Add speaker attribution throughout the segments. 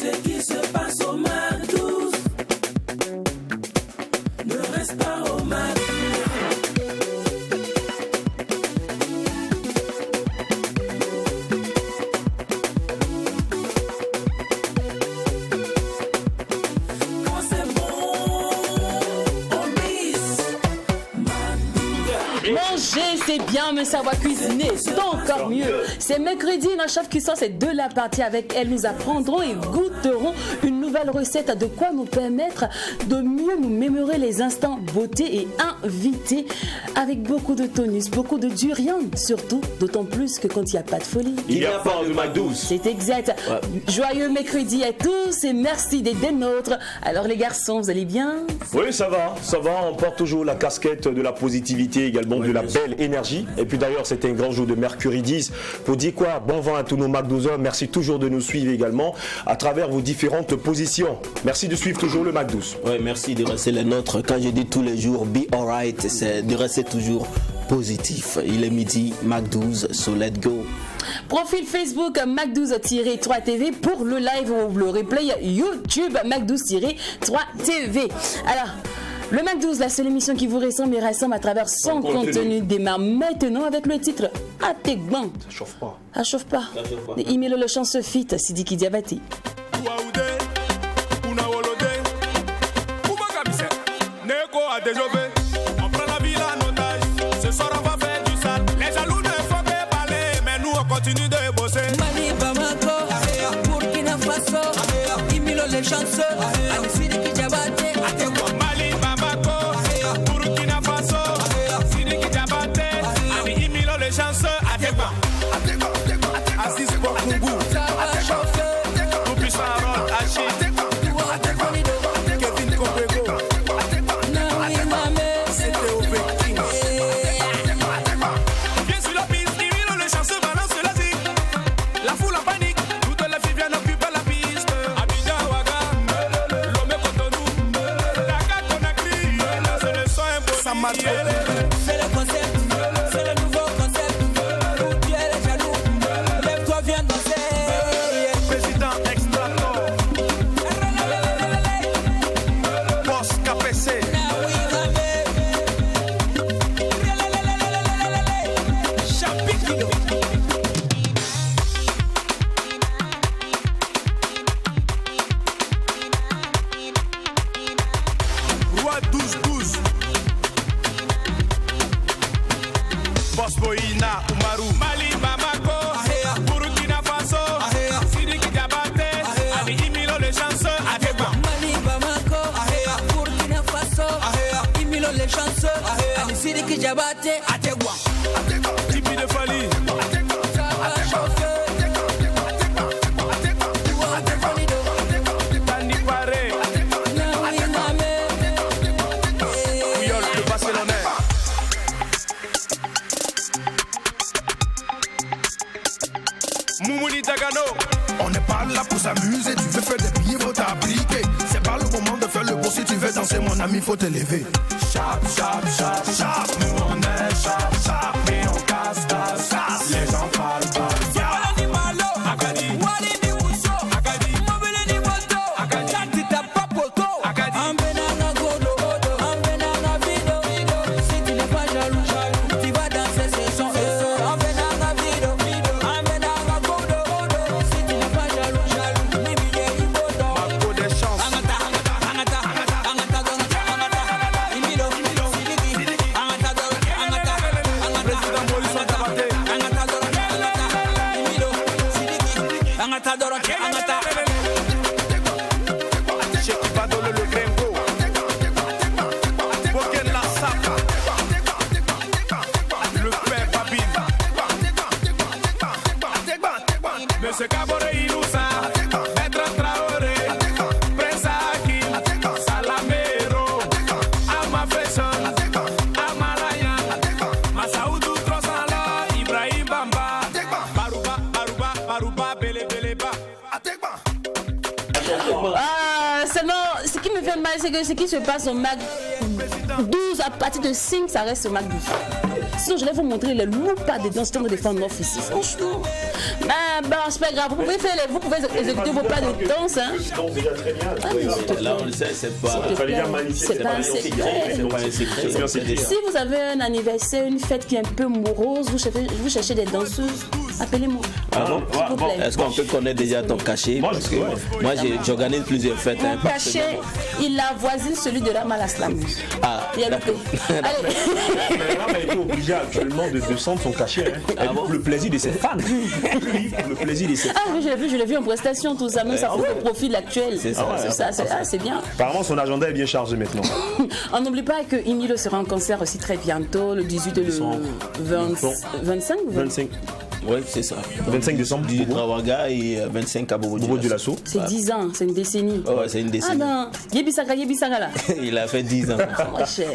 Speaker 1: Ce qui se passe au Mac 12 ne reste pas au Mac.
Speaker 2: Manger, c'est bien, mais savoir cuisiner, c'est encore mieux. C'est mercredi, notre chef qui sort, c'est de la partie avec elle. Nous apprendrons et goûterons une nouvelle recette, de quoi nous permettre de mieux nous mémorer les instants beauté et invités, avec beaucoup de tonus, beaucoup de durian, surtout, d'autant plus que quand il n'y a pas de folie.
Speaker 3: Il n'y a pas de Mac 12.
Speaker 2: C'est exact. Ouais. Joyeux mercredi à tous et merci d'être des nôtres. Alors les garçons, vous allez bien?
Speaker 3: Oui, ça va. On porte toujours la casquette de la positivité, également de la belle énergie. Et puis d'ailleurs, c'était un grand jour de Mercredi 10. Pour dire quoi? Bon vent à tous nos Mac 12 heures. Merci toujours de nous suivre également à travers vos différentes positions. Merci de suivre toujours le Mac 12.
Speaker 4: Oui, merci de rester les nôtres. Quand je dis tous les jours, be alright, c'est de rester toujours positif. Il est midi, Mac 12, so let's go.
Speaker 2: Profil Facebook Mac12-3TV pour le live ou le replay YouTube Mac12-3TV. Alors, le Mac 12, la seule émission qui vous ressemble et rassemble à travers son contenu, démarre maintenant avec le titre Ategban.
Speaker 3: Ça chauffe pas.
Speaker 2: Ça chauffe pas. Email le chance fit Sidiki Diabati.
Speaker 5: On prend la ville en otage. Ce soir on va faire du sale. Les jaloux ne font que parler, mais nous on continue de bosser.
Speaker 1: Mali, Bamako, Burkina Faso, Imilo les chanceux, Sidiki Diabate,
Speaker 5: Mali, Bamako, Burkina Faso, Sidiki Diabate, Imilo les chanceux, Assis pour Kungu, Toupis Farol, Achille, Kevin Kokwego.
Speaker 1: C'est le concept, c'est le nouveau concept. Où tu es les jaloux, lève-toi, viens danser.
Speaker 5: Président Extrator, Boss KPC, Chapiquino. Roi 12-12. Boss Boina, Umaru, Mali, Bamako, Burkina Faso, Sidiki Diabate, Ali Imilo les chanceux, Ategban.
Speaker 1: Mali, Bamako, Burkina Faso, Imilo les chanceux, Ali Sidiki Diabate, Ategban.
Speaker 5: Tipi de Fali, Tani Pare, Puyol, le Barcelonais. Moumouni Dagano.
Speaker 6: On n'est pas là pour s'amuser, tu veux faire des billets, faut t'appliquer. C'est pas le moment de faire le beau, si tu veux danser mon ami, faut te lever. Chap, chap, chap, chap, nous on est chap, chap, et on casse ta chasse. Les gens parlent pas.
Speaker 2: Ce qui me fait mal, c'est que ce qui se passe au Mac 12, à partir de 5, ça reste au Mac 12. Sinon, je vais vous montrer les loups pas dedans, c'est de défendre ici, franchement. bon, c'est pas grave. Vous pouvez exécuter vos plats de danse. Hein.
Speaker 3: déjà très bien.
Speaker 4: Là, on le sait, c'est pas.
Speaker 2: C'est pas un secret.
Speaker 4: C'est pas un secret.
Speaker 2: Si vous avez un anniversaire, une fête qui est un peu morose, vous cherchez des danseuses, appelez-moi.
Speaker 4: Ah bon?
Speaker 2: S'il vous plaît.
Speaker 4: Est-ce qu'on peut connaître déjà ton cachet? Parce que moi, j'organise plusieurs fêtes.
Speaker 2: Mon cachet, il avoisine celui de la Malaslam.
Speaker 4: Ah,
Speaker 2: Il y a le prix. Allez.
Speaker 3: Elle est obligée actuellement de descendre son cachet. Elle pour le plaisir de ses fans. Pour le plaisir de ses fans.
Speaker 2: Ah oui, je l'ai vu en prestation, tout ça. Même ça fait le profil actuel.
Speaker 4: C'est ça.
Speaker 2: C'est bien.
Speaker 3: Apparemment, son agenda est bien chargé maintenant.
Speaker 2: On n'oublie pas que Emilio sera en concert aussi très bientôt, le 18 et le 25.
Speaker 4: Oui, c'est ça.
Speaker 3: 25 décembre.
Speaker 4: 18 Trawaga et 25 à Bobo
Speaker 3: Dioulasso.
Speaker 2: C'est 10 ans, c'est une décennie.
Speaker 4: Oh, c'est une décennie.
Speaker 2: Ah non, Yebisaka là.
Speaker 4: Il a fait 10 ans.
Speaker 2: Moi, cher.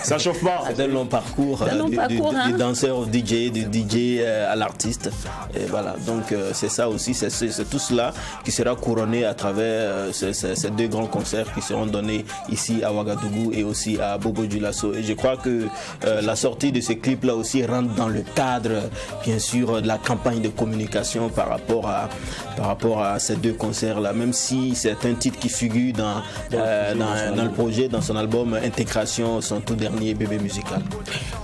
Speaker 3: Ça chauffe pas.
Speaker 4: C'est un long parcours, du danseur au DJ, du DJ à l'artiste. Et voilà, donc c'est ça aussi, c'est tout cela qui sera couronné à travers ces deux grands concerts qui seront donnés ici à Ouagadougou et aussi à Bobo Dioulasso. Et je crois que la sortie de ces clips-là aussi rentre dans le cadre, bien sûr, de la campagne de communication par rapport à ces deux concerts-là, même si c'est un titre qui figure dans le projet, dans son album Intégration, son tout dernier bébé musical.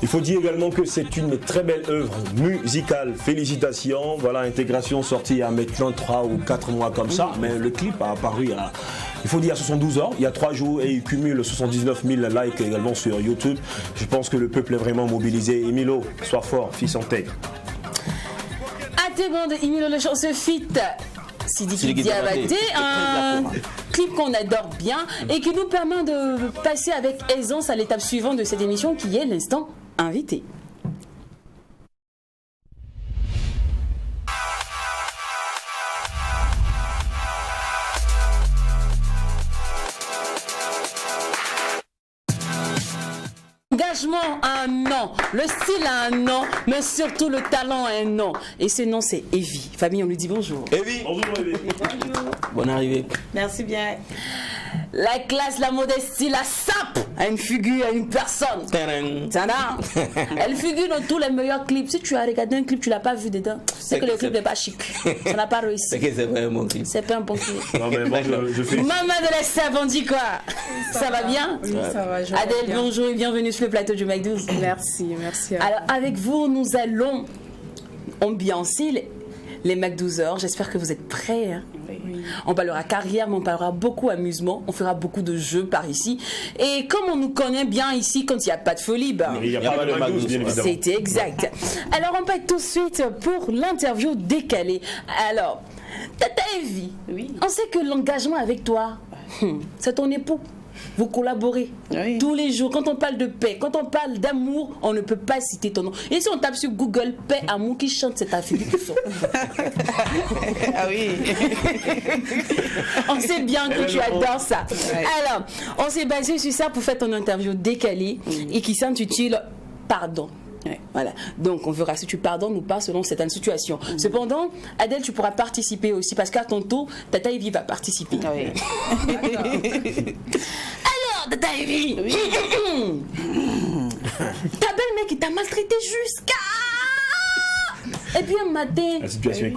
Speaker 3: Il faut dire également que c'est une très belle œuvre musicale. Félicitations. Voilà, Intégration sortie il y a maintenant 3 ou 4 mois comme ça, mais le clip a apparu il faut dire à 72 heures, il y a 3 jours et il cumule 79 000 likes également sur YouTube. Je pense que le peuple est vraiment mobilisé. Emilio, sois fort, fils intègre.
Speaker 2: Bon de Emilio le chanceux fit Sidiki Diabaté, un clip qu'on adore bien et qui nous permet de passer avec aisance à l'étape suivante de cette émission qui est l'instant invité. L'engagement a un nom, le style a un nom, mais surtout le talent a un nom. Et ce nom, c'est Evie. Famille, on lui dit bonjour.
Speaker 4: Evie.
Speaker 3: Bonjour, Evie.
Speaker 2: Bonjour.
Speaker 4: Bonne arrivée.
Speaker 7: Merci bien.
Speaker 2: La classe, la modestie, la sape à une figure, à une personne. Tada. Elle figure dans tous les meilleurs clips. Si tu as regardé un clip, tu l'as pas vu dedans. C'est que le clip n'est pas chic. Ça n'a pas réussi.
Speaker 4: C'est que c'est pas un bon clip.
Speaker 2: C'est pas un bon clip.
Speaker 3: Non, mais moi, je fais.
Speaker 2: Maman de la sape, on dit quoi? Ça va bien?
Speaker 7: Oui, ça va.
Speaker 2: Adèle, bonjour et bienvenue sur le plateau du Mac12.
Speaker 7: Merci.
Speaker 2: Alors, avec vous, nous allons ambiancer les Mac 12 heures. J'espère que vous êtes prêts. Hein?
Speaker 7: Oui.
Speaker 2: On parlera carrière, mais on parlera beaucoup amusement. On fera beaucoup de jeux par ici. Et comme on nous connaît bien ici, quand il n'y a pas de folie,
Speaker 3: il n'y a pas de Mac 12, bien évidemment.
Speaker 2: C'était exact. Alors, on part tout de suite pour l'interview décalée. Alors, Tata Evie, on sait que l'engagement avec toi, c'est ton époux. Vous collaborez tous les jours. Quand on parle de paix, quand on parle d'amour, on ne peut pas citer ton nom. Et si on tape sur Google paix, amour qui chante, c'est ta fille qui sort.
Speaker 7: Ah oui.
Speaker 2: On sait bien que tu adores ça. Alors, on s'est basé sur ça pour faire ton interview décalée et qui s'intitule Pardon. Voilà. Donc, on verra si tu pardonnes ou pas selon certaines situations. Cependant, Adèle, tu pourras participer aussi parce qu'à ton tour, Tata Evie va participer.
Speaker 7: Oui.
Speaker 2: Alors, Tata Evie, ta belle-mère qui t'a maltraité jusqu'à... Et puis un matin,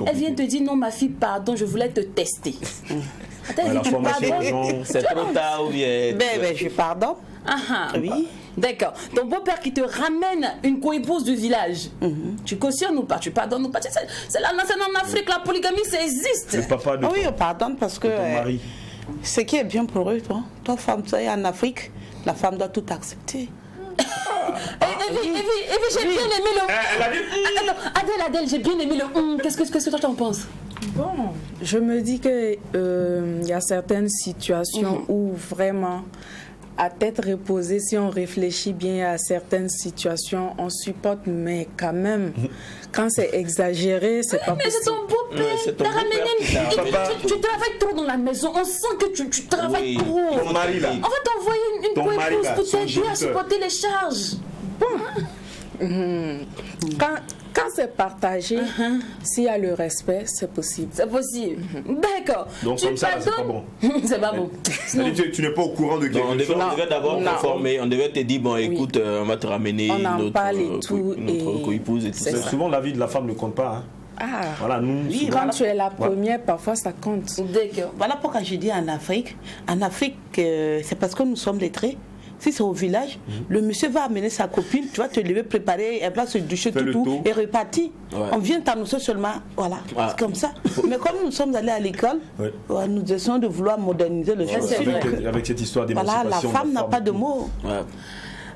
Speaker 2: elle vient te dire non, ma fille, pardon, je voulais te tester.
Speaker 3: La formation,
Speaker 4: c'est trop tard ou bien?
Speaker 7: Ben, je pardonne. Oui.
Speaker 2: D'accord. Ton beau-père qui te ramène une co-épouse du village. Tu cautionnes ou pas? Tu pardonnes ou pas? C'est là, en Afrique, la polygamie, ça existe.
Speaker 3: Le papa de
Speaker 7: Oui, on pardonne parce que
Speaker 3: ton mari.
Speaker 7: Ce qui est bien pour eux, toi femme, tu es en Afrique, la femme doit tout accepter.
Speaker 2: Evie, j'ai bien aimé le... Adèle, j'ai bien aimé le... Qu'est-ce que toi t'en penses?
Speaker 8: Bon, je me dis que y a certaines situations où vraiment, à tête reposée, si on réfléchit bien à certaines situations, on supporte, mais quand même, quand c'est exagéré, c'est pas possible.
Speaker 2: Mais c'est ton beau-père, t'as ramené tu travailles trop dans la maison, on sent que tu travailles trop.
Speaker 3: Ton mari là.
Speaker 2: On va t'envoyer une co-épouse pour t'aider à supporter les charges.
Speaker 8: Quand c'est partagé, s'il y a le respect, c'est possible.
Speaker 2: C'est possible. D'accord.
Speaker 3: Donc comme ça, c'est pas bon.
Speaker 2: C'est pas bon.
Speaker 3: Tu n'es pas au courant de quelque chose.
Speaker 4: On devait d'abord t'informer, on devait te dire, bon écoute, on va te ramener notre co-épouse et tout ça.
Speaker 3: Souvent la vie de la femme ne compte pas. Voilà, nous,
Speaker 7: Oui,
Speaker 8: Quand tu es la première, parfois ça compte.
Speaker 7: Voilà pourquoi je dis en Afrique, c'est parce que nous sommes lettrés. Si c'est au village, le monsieur va amener sa copine, tu vas te lever, préparer, elle va se doucher tout et repartir.
Speaker 4: Ouais.
Speaker 7: On vient t'annoncer seulement, voilà, c'est comme ça. Mais comme nous sommes allés à l'école, nous essayons de vouloir moderniser le chose.
Speaker 3: avec cette histoire
Speaker 7: Voilà,
Speaker 3: d'émancipation.
Speaker 7: la femme n'a pas de mots.
Speaker 4: Ouais.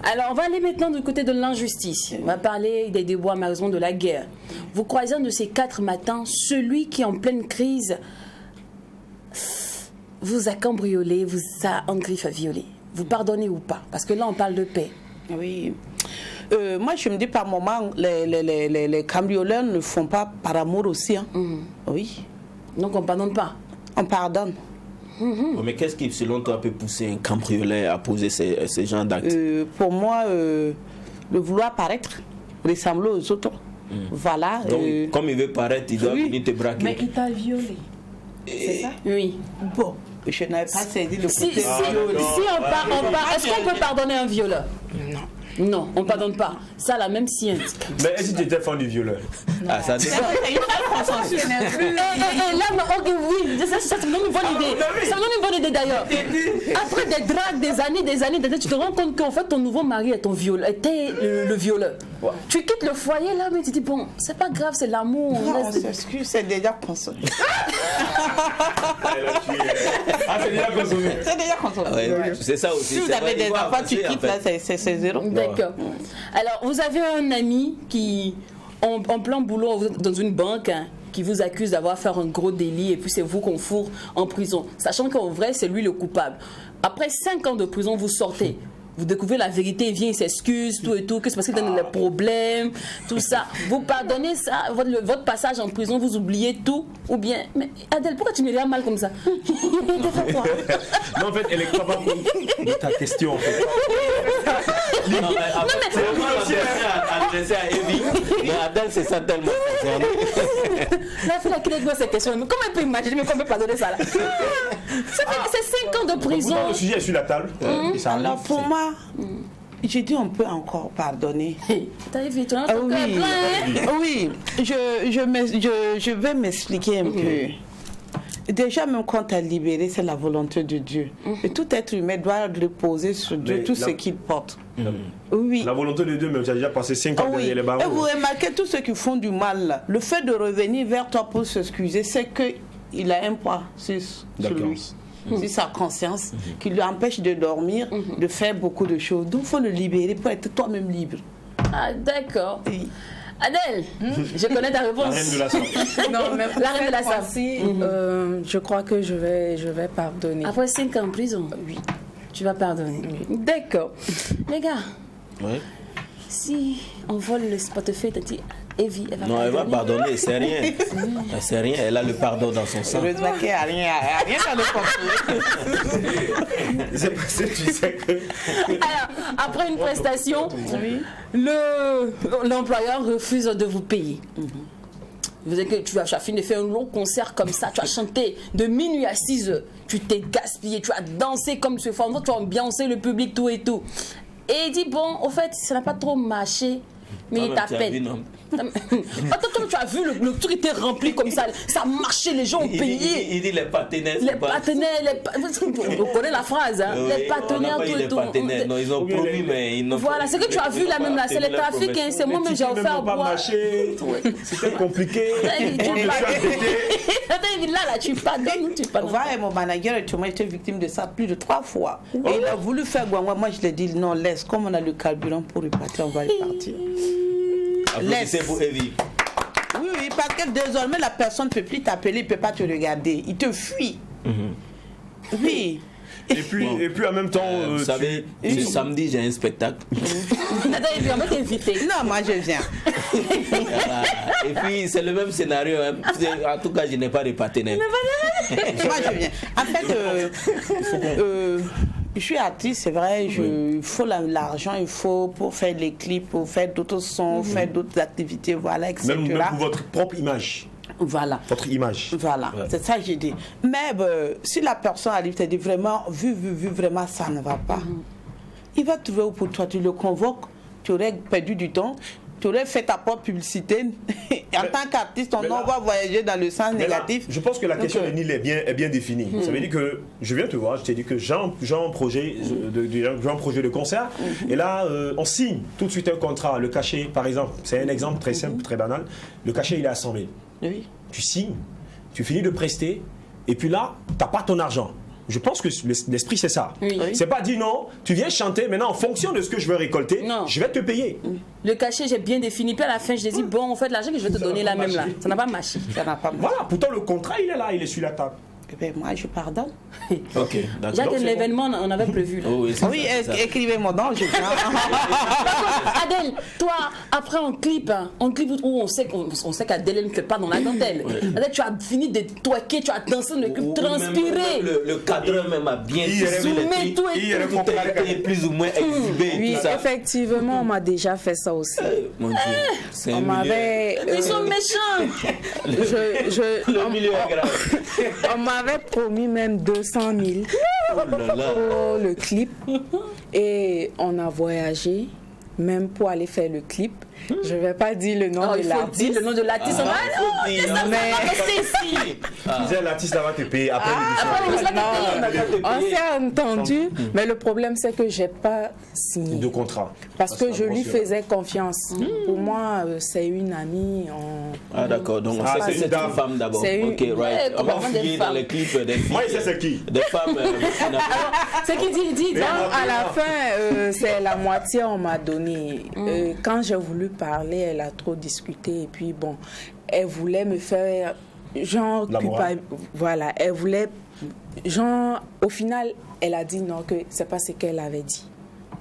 Speaker 2: Alors, on va aller maintenant du côté de l'injustice. On va parler des déboires à raison de la guerre. Vous croisez un de ces 4 matins, celui qui est en pleine crise vous a cambriolé, vous a en griffe violé. Vous pardonnez ou pas? Parce que là, on parle de paix.
Speaker 7: Oui. Moi, je me dis par moment, les cambrioleurs ne font pas par amour aussi. Hein. Oui.
Speaker 2: Donc, on ne pardonne pas?
Speaker 7: On pardonne.
Speaker 4: Mais qu'est-ce qui, selon toi, peut pousser un cambrioleur à poser ces genres d'actes?
Speaker 7: Pour moi, le vouloir paraître, ressembler aux autres. Voilà.
Speaker 4: Donc, comme il veut paraître, il doit venir te braquer.
Speaker 8: Mais il t'a violé. C'est ça?
Speaker 2: Oui.
Speaker 7: Bon, je n'avais pas saisi le
Speaker 2: Si
Speaker 7: côté.
Speaker 2: on part, est-ce qu'on peut pardonner un violeur? Non, on ne pardonne pas. Ça, la même si.
Speaker 3: Mais est-ce que tu étais fan du violeur?
Speaker 4: Ah, ça dépend.
Speaker 2: Là, ok, oui, ça me donne une bonne idée. Ça me donne une bonne idée d'ailleurs. Après des dragues, des années, tu te rends compte qu'en fait ton nouveau mari était le violeur. Tu quittes le foyer là, mais tu dis bon, c'est pas grave, c'est l'amour.
Speaker 7: C'est déjà consommé.
Speaker 3: C'est déjà consommé.
Speaker 4: Ouais, c'est ça aussi.
Speaker 7: Si vous avez des enfants, tu quittes là, c'est zéro.
Speaker 2: D'accord. Alors, vous avez un ami qui, en plein boulot, vous êtes dans une banque, hein, qui vous accuse d'avoir fait un gros délit et puis c'est vous qu'on fourre en prison, sachant qu'en vrai, c'est lui le coupable. Après 5 ans de prison, vous sortez. Vous découvrez la vérité, il vient, il s'excuse, tout et tout, que c'est parce qu'il donne des problèmes, tout ça. Vous pardonnez ça, votre passage en prison, vous oubliez tout, ou bien... Mais Adèle, pourquoi tu me regardes mal comme ça?
Speaker 3: Non, en fait, elle est capable de ta question, en fait.
Speaker 4: C'est vraiment adressé à Evie, mais Adèle, c'est ça tellement concerné.
Speaker 2: La fille qui répond à ces questions, mais comment elle peut imaginer, mais comment elle peut pardonner ça là? C'est 5 ans de prison.
Speaker 3: Le sujet est sur la table. Et ça
Speaker 7: Alors
Speaker 3: arrive,
Speaker 7: pour moi, j'ai dit on peut encore pardonner.
Speaker 2: T'as vu, tu as
Speaker 7: Ah oui, je vais m'expliquer un peu. Déjà, même quand tu as libéré, c'est la volonté de Dieu. Et tout être humain doit reposer sur Dieu,
Speaker 3: Mais
Speaker 7: tout ce qu'il porte. Oui.
Speaker 3: La volonté de Dieu, mais tu as déjà passé 5 ans derrière les
Speaker 7: Et
Speaker 3: barreaux.
Speaker 7: vous remarquez, tous ceux qui font du mal, là, le fait de revenir vers toi pour s'excuser, c'est qu'il a un poids sur lui. C'est sa conscience qui lui empêche de dormir, de faire beaucoup de choses. Donc il faut le libérer pour être toi-même libre.
Speaker 2: Ah, d'accord.
Speaker 7: Oui.
Speaker 2: Adèle, je connais ta réponse.
Speaker 3: La reine de la santé.
Speaker 8: Non, mais
Speaker 2: La reine de la salle.
Speaker 8: Je crois que je vais pardonner.
Speaker 2: Après 5 ans en prison, oui, tu vas pardonner. D'accord. Les gars, si on vole le portefeuille, t'as dit Evie, elle va
Speaker 4: Non,
Speaker 2: pardonner.
Speaker 4: elle va pardonner, c'est rien. C'est rien, elle a le pardon dans son sang.
Speaker 7: Heureusement qu'il n'y a rien dans le portefeuille.
Speaker 3: C'est parce que tu sais que.
Speaker 2: Alors, après une prestation, l'employeur refuse de vous payer. Vous savez que tu as fini de faire un long concert comme ça, tu as chanté de minuit à 6 heures, tu t'es gaspillé, tu as dansé comme ce fort, tu as ambiancé le public, tout et tout. Et il dit, bon, au fait, ça n'a pas trop marché, mais il t'appelle. Attends, tu as vu, le truc était rempli comme ça marchait, les gens ont payé.
Speaker 4: Il dit les partenaires.
Speaker 2: On connaît la phrase, hein, les partenaires, tout et tout.
Speaker 4: Non, ils ont promis, mais ils n'ont pas.
Speaker 2: Voilà, c'est que tu as vu là même là, c'est le trafic, hein, c'est moi-même j'ai offert à boire.
Speaker 3: C'était compliqué.
Speaker 2: Là, tu pardonnes ou tu pardonnes?
Speaker 7: Voilà, mon manager était victime de ça plus de 3 fois. Et il a voulu faire Guangwa. Moi, je lui ai dit non, laisse. Comme on a le carburant pour repartir, on va repartir.
Speaker 4: Laisse. Pour Evie.
Speaker 7: Oui, parce que désormais, la personne ne peut plus t'appeler, il ne peut pas te regarder. Il te fuit. Oui.
Speaker 3: Et puis en même temps.
Speaker 4: Vous savez, ce samedi, j'ai un spectacle.
Speaker 2: On va t'inviter.
Speaker 7: Non, moi, je viens.
Speaker 4: Et puis, c'est le même scénario. Hein. En tout cas, je n'ai pas de partenaire.
Speaker 7: Moi, je viens. En fait, je suis artiste, c'est vrai, il faut l'argent, il faut pour faire les clips, pour faire d'autres sons, faire d'autres activités, voilà, etc.
Speaker 3: Même pour votre propre image.
Speaker 7: Voilà.
Speaker 3: Votre image.
Speaker 7: Voilà, c'est ça que j'ai dit. Mais si la personne arrive, te dit vraiment, vu, vraiment, ça ne va pas. Il va trouver où pour toi, tu le convoques, tu aurais perdu du temps. tu aurais fait ta propre publicité. En tant qu'artiste, on va voyager dans le sens négatif.
Speaker 3: Là, je pense que la question de Nil est bien définie. Ça veut dire que, je viens te voir, je t'ai dit que j'ai un projet de concert, et là, on signe tout de suite un contrat. Le cachet, par exemple, c'est un exemple très simple, très banal. Le cachet, il est à 100 000.
Speaker 7: Oui.
Speaker 3: Tu signes, tu finis de prester, et puis là, tu n'as pas ton argent. Je pense que l'esprit, c'est ça.
Speaker 2: Oui.
Speaker 3: C'est pas dit non, tu viens chanter, maintenant en fonction de ce que je veux récolter, je vais te payer.
Speaker 2: Le cachet, j'ai bien défini. Puis à la fin, je t'ai dit, bon, on fait de l'argent que je vais te donner là même là. Ça n'a pas marché.
Speaker 7: Ça n'a pas marché.
Speaker 3: Voilà, pourtant le contrat, il est là, il est sur la table.
Speaker 7: Ben, moi, je pardonne.
Speaker 4: Ok, d'accord.
Speaker 2: Jacques, l'événement, on avait prévu. Là.
Speaker 4: Oh, oui,
Speaker 7: écrivez-moi donc, je
Speaker 2: Adèle, toi, après un clip où on sait qu'Adèle elle ne fait pas dans la dentelle. Adèle, tu as fini de twerker, tu as dansé le clip, transpiré.
Speaker 4: Le cadreur même a bien
Speaker 2: zoomé, tout
Speaker 4: est plus ou moins exhibé.
Speaker 8: Oui, effectivement, on m'a déjà fait ça aussi.
Speaker 4: Mon Dieu, c'est
Speaker 8: on m'avait.
Speaker 2: Ils sont méchants.
Speaker 4: Le milieu est grave.
Speaker 8: On m'avait promis même 200 000 pour le clip et on a voyagé même pour aller faire le clip. Je ne vais pas dire le nom de l'artiste.
Speaker 2: Il faut dire le nom de l'artiste.
Speaker 3: L'artiste va te payer après l'émission.
Speaker 8: On s'est entendu, mais le problème c'est que je n'ai pas signé
Speaker 3: de contrat.
Speaker 8: Parce que je lui faisais confiance. Pour moi, c'est une amie.
Speaker 4: Ah d'accord, donc c'est une femme d'abord. Ok, right. On va fouiller dans les clips des filles.
Speaker 3: Moi, c'est qui?
Speaker 4: Des femmes.
Speaker 2: C'est qui dit.
Speaker 8: À la fin, c'est la moitié on m'a donné. Quand j'ai voulu parler, elle a trop discuté et puis bon, elle voulait me faire genre voilà, elle voulait genre au final elle a dit non, que c'est pas ce qu'elle avait dit.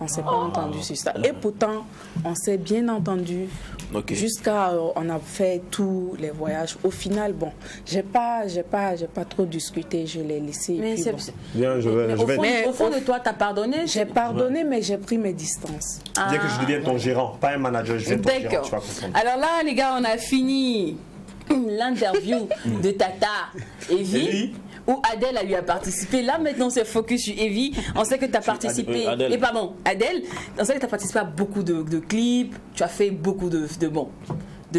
Speaker 8: On s'est pas entendu sur ça. Et pourtant, on s'est bien entendu jusqu'à on a fait tous les voyages. Au final, bon, j'ai pas trop discuté, je l'ai laissé.
Speaker 2: Mais
Speaker 8: et puis,
Speaker 3: Bien,
Speaker 2: au fond de toi, t'as pardonné.
Speaker 8: J'ai pardonné, mais j'ai pris mes distances.
Speaker 3: Dès que je deviens ton gérant, pas un manager, je deviens ton gérant. Tu vas comprendre.
Speaker 2: Alors là, les gars, on a fini l'interview de Tata Evie. Où Adèle lui a participé. Là, maintenant, c'est focus sur Evie. On sait que tu as participé.
Speaker 4: Adèle.
Speaker 2: Adèle, on sait que tu as participé à beaucoup de clips. Tu as fait beaucoup de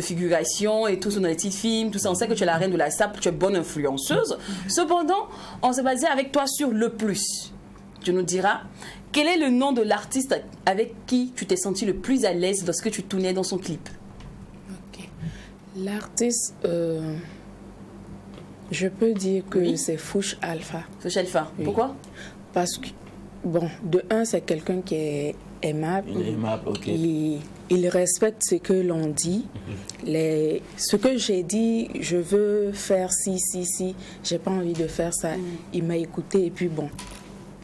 Speaker 2: figuration et tout ça dans les petits films, tout ça. On sait que tu es la reine de la sape, tu es bonne influenceuse. Cependant, on s'est basé avec toi sur le plus. Tu nous diras quel est le nom de l'artiste avec qui tu t'es senti le plus à l'aise lorsque tu tournais dans son clip.
Speaker 8: Ok. L'artiste, je peux dire que c'est Fouch Alpha.
Speaker 2: Fouch Alpha. Oui. Pourquoi?
Speaker 8: Parce que, bon, de un, c'est quelqu'un qui est aimable.
Speaker 4: Il est aimable, ok.
Speaker 8: Il respecte ce que l'on dit. Ce que j'ai dit, je veux faire si, j'ai pas envie de faire ça. Il m'a écouté et puis bon,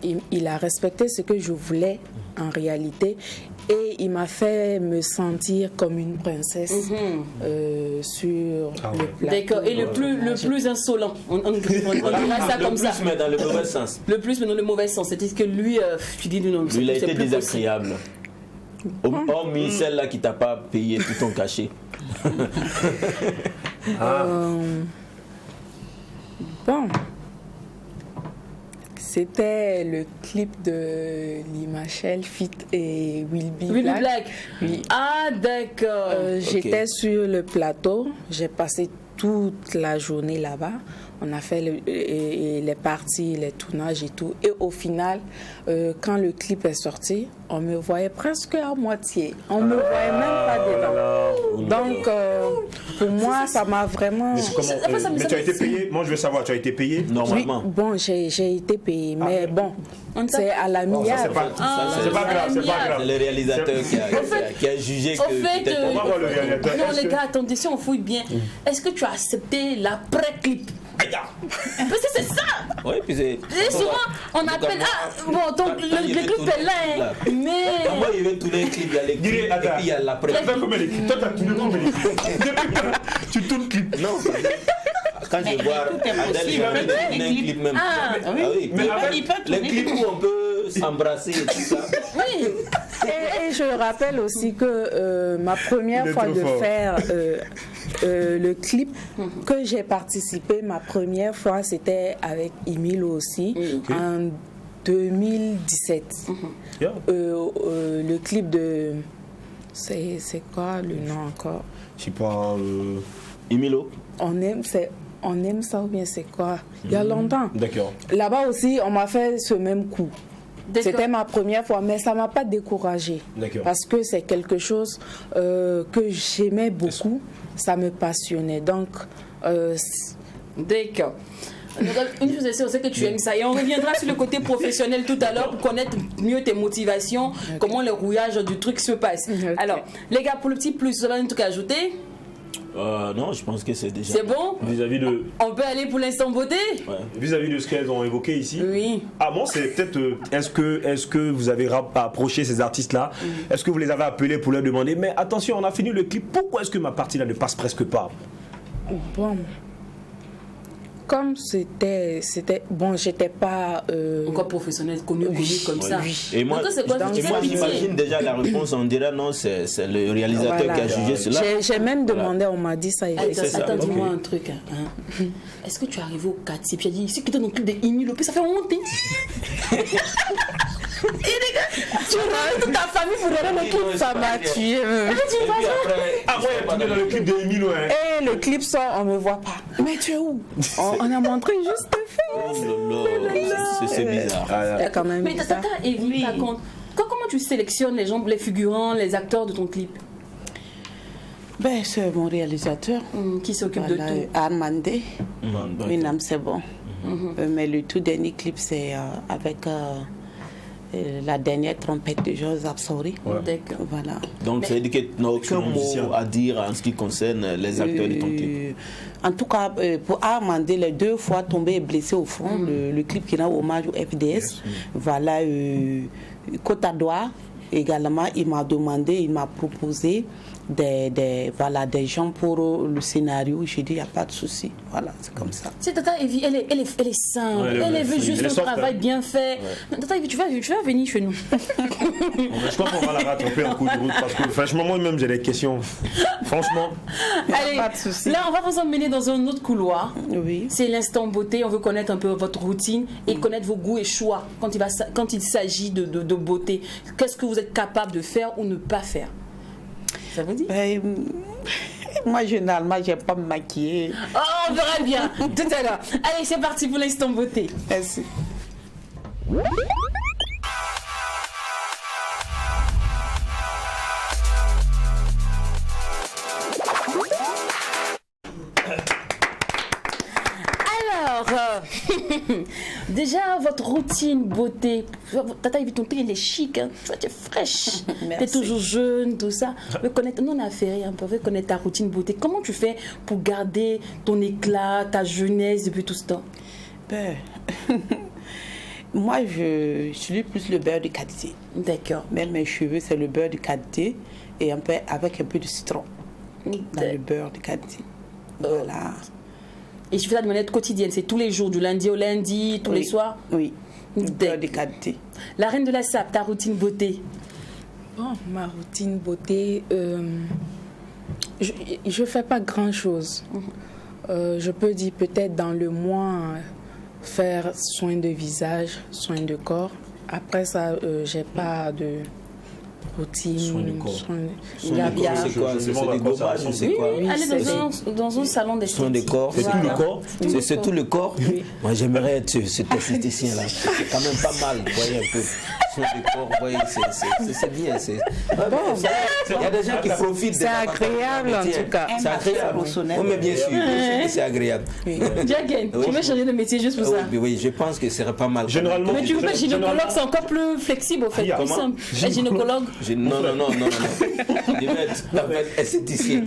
Speaker 8: il a respecté ce que je voulais en réalité. Et il m'a fait me sentir comme une princesse sur le plateau.
Speaker 2: D'accord. Et le plus insolent, on dira ça comme ça.
Speaker 4: Le plus, mais dans le mauvais sens.
Speaker 2: Le plus, mais dans le mauvais sens. C'est-à-dire que lui, tu dis non.
Speaker 4: Lui, il a été désagréable. Hormis celle-là qui t'a pas payé tout ton cachet.
Speaker 8: Bon. C'était le clip de Limachel, Fit et Will Be Black. Oui.
Speaker 2: Ah, d'accord.
Speaker 8: J'étais sur le plateau. J'ai passé toute la journée là-bas. On a fait les parties, les tournages et tout. Et au final, quand le clip est sorti, on me voyait presque à moitié. On me voyait même pas dedans. Donc, pour moi, ça m'a vraiment...
Speaker 3: Mais tu as été payé? Moi, je veux savoir, tu as été payé?
Speaker 4: Normalement.
Speaker 8: Oui, bon, j'ai été payé. Mais bon, c'est à l'amiable.
Speaker 3: C'est pas grave, c'est pas grave.
Speaker 4: C'est le réalisateur qui a jugé que...
Speaker 3: On va voir le réalisateur.
Speaker 2: Non, les gars, attendez, si on fouille bien, est-ce que tu as accepté l'après-clip? Parce que c'est ça!
Speaker 4: Oui, puis c'est...
Speaker 2: Et souvent, on appelle... bon, donc le clip est là, mais...
Speaker 4: Quand moi, il veut tourner un clip, il y a les clips, et puis il y a l'après.
Speaker 3: Toi, tu as tourné combien de clips? Tu tournes clip?
Speaker 4: Non, quand je vois Adèle, il va tourner un clip même. Ah oui, mais les clips où on peut s'embrasser et tout ça.
Speaker 8: Oui. Et je rappelle aussi que ma première fois de faire le clip que j'ai participé, ma première fois, c'était avec Emile aussi, en 2017. Le clip de C'est quoi le nom encore?
Speaker 3: Je sais pas.
Speaker 4: Emilo.
Speaker 8: On aime ça ou bien c'est quoi? Il y a longtemps.
Speaker 3: D'accord.
Speaker 8: Là-bas aussi, on m'a fait ce même coup. C'était ma première fois, mais ça ne m'a pas découragée. Parce que c'est quelque chose que j'aimais beaucoup. Ça me passionnait. Donc,
Speaker 2: d'accord. Une chose est sûre, c'est que tu aimes ça. Et on reviendra sur le côté professionnel tout à l'heure pour connaître mieux tes motivations, comment le rouillage du truc se passe. Alors, les gars, pour le petit plus, vous avez un truc à ajouter?
Speaker 4: Non, je pense que c'est déjà...
Speaker 2: C'est bon?
Speaker 3: Vis-à-vis de...
Speaker 2: On peut aller pour l'instant beauté?
Speaker 3: Vis-à-vis de ce qu'elles ont évoqué ici?
Speaker 2: Oui.
Speaker 3: Ah bon, c'est peut-être... Est-ce que vous avez approché ces artistes-là? Est-ce que vous les avez appelés pour leur demander, mais attention, on a fini le clip, pourquoi est-ce que ma partie-là ne passe presque pas?
Speaker 8: Bon... Comme c'était bon, j'étais pas
Speaker 2: encore professionnel, connu comme ça.
Speaker 4: Et moi, j'imagine déjà la réponse, on dirait non, c'est le réalisateur qui a jugé cela.
Speaker 8: J'ai même demandé, on m'a dit ça.
Speaker 2: Attends, dis-moi un truc. Est-ce que tu es arrivé au quartier puis tu as dit, si tu es dans le club de Emilo, ça fait honte. Et les gars, tu rentres toute ta famille pour regarder le clip, ça m'a tué.
Speaker 3: Ah ouais, tu es dans le clip de Emilo.
Speaker 8: Et le clip sort, on me voit pas. Mais tu es où? On a montré juste le fait.
Speaker 4: C'est bizarre.
Speaker 8: C'est quand même bizarre.
Speaker 2: Mais Tata, Evie, par contre, comment tu sélectionnes les gens, les figurants, les acteurs de ton clip?
Speaker 7: Ben, c'est mon réalisateur.
Speaker 2: Qui s'occupe de tout?
Speaker 7: Armandé. Minam, c'est bon. Mais le tout dernier clip, c'est avec la dernière trompette de Georges Absori.
Speaker 2: D'accord.
Speaker 7: Voilà.
Speaker 4: Donc, ça veut dire que tu n'as aucun mot à dire en ce qui concerne les acteurs de ton clip?
Speaker 7: En tout cas, pour Armandé, les 2 fois tombé et blessé au front, le clip qui rend hommage au FDS, voilà, Côte d'Ivoire également, il m'a proposé des gens pour le scénario. J'ai dit, il n'y a pas de souci. Voilà, c'est comme ça.
Speaker 2: C'est Tata Evie, elle est simple. Elle veut juste un travail bien fait. Tata Evie, tu vas venir chez nous.
Speaker 3: Je crois qu'on va la rattraper en coup de route parce que franchement, moi-même, j'ai des questions. Franchement.
Speaker 2: Allez, pas de souci. Là, on va vous emmener dans un autre couloir.
Speaker 7: Oui.
Speaker 2: C'est l'instant beauté. On veut connaître un peu votre routine et connaître vos goûts et choix quand il s'agit de beauté. Qu'est-ce que vous êtes capable de faire ou ne pas faire? Ça vous dit?
Speaker 7: Moi, généralement, je n'aime pas me maquiller.
Speaker 2: Oh, on verra bien tout à l'heure. Allez, c'est parti pour l'instant beauté.
Speaker 7: Merci.
Speaker 2: Déjà, votre routine beauté, Tata Evie, ton teint il est chic, hein. Tu es fraîche, tu es toujours jeune, tout ça. Nous on a fait un peu, on veut connaître ta routine beauté. Comment tu fais pour garder ton éclat, ta jeunesse depuis tout ce temps?
Speaker 7: Moi, je suis plus le beurre de qualité.
Speaker 2: D'accord.
Speaker 7: Même mes cheveux, c'est le beurre de qualité et avec un peu de citron dans le beurre de qualité. Voilà.
Speaker 2: Et je fais ça de manière quotidienne, c'est tous les jours, du lundi au lundi, tous les soirs?
Speaker 7: Oui, beurre de qualité.
Speaker 2: La reine de la SAP, ta routine beauté?
Speaker 8: Bon, ma routine beauté, je ne fais pas grand-chose. Je peux dire peut-être dans le mois, faire soin de visage, soin de corps. Après ça, j'ai pas de routine.
Speaker 3: Soin du corps.
Speaker 4: C'est quoi? C'est des gommages, c'est quoi?
Speaker 2: Oui, aller dans un salon d'esthétique.
Speaker 4: Soin de corps.
Speaker 3: C'est tout le corps?
Speaker 4: C'est tout le corps? Moi, j'aimerais être cet esthéticien-là. C'est quand même pas mal, vous voyez un peu. Soin de corps, vous voyez, c'est bien. Il y a des gens qui profitent de ça.
Speaker 8: C'est agréable en tout cas.
Speaker 4: C'est agréable. Oui, mais bien sûr que c'est agréable.
Speaker 2: Jagen, tu veux changer de métier juste pour ça?
Speaker 4: Oui, je pense que ce serait pas mal.
Speaker 3: Généralement.
Speaker 2: Mais tu veux pas gynécologue, c'est encore plus flexible au fait. Plus simple. Un gynécologue?
Speaker 4: Non. Je vais être esthéticien.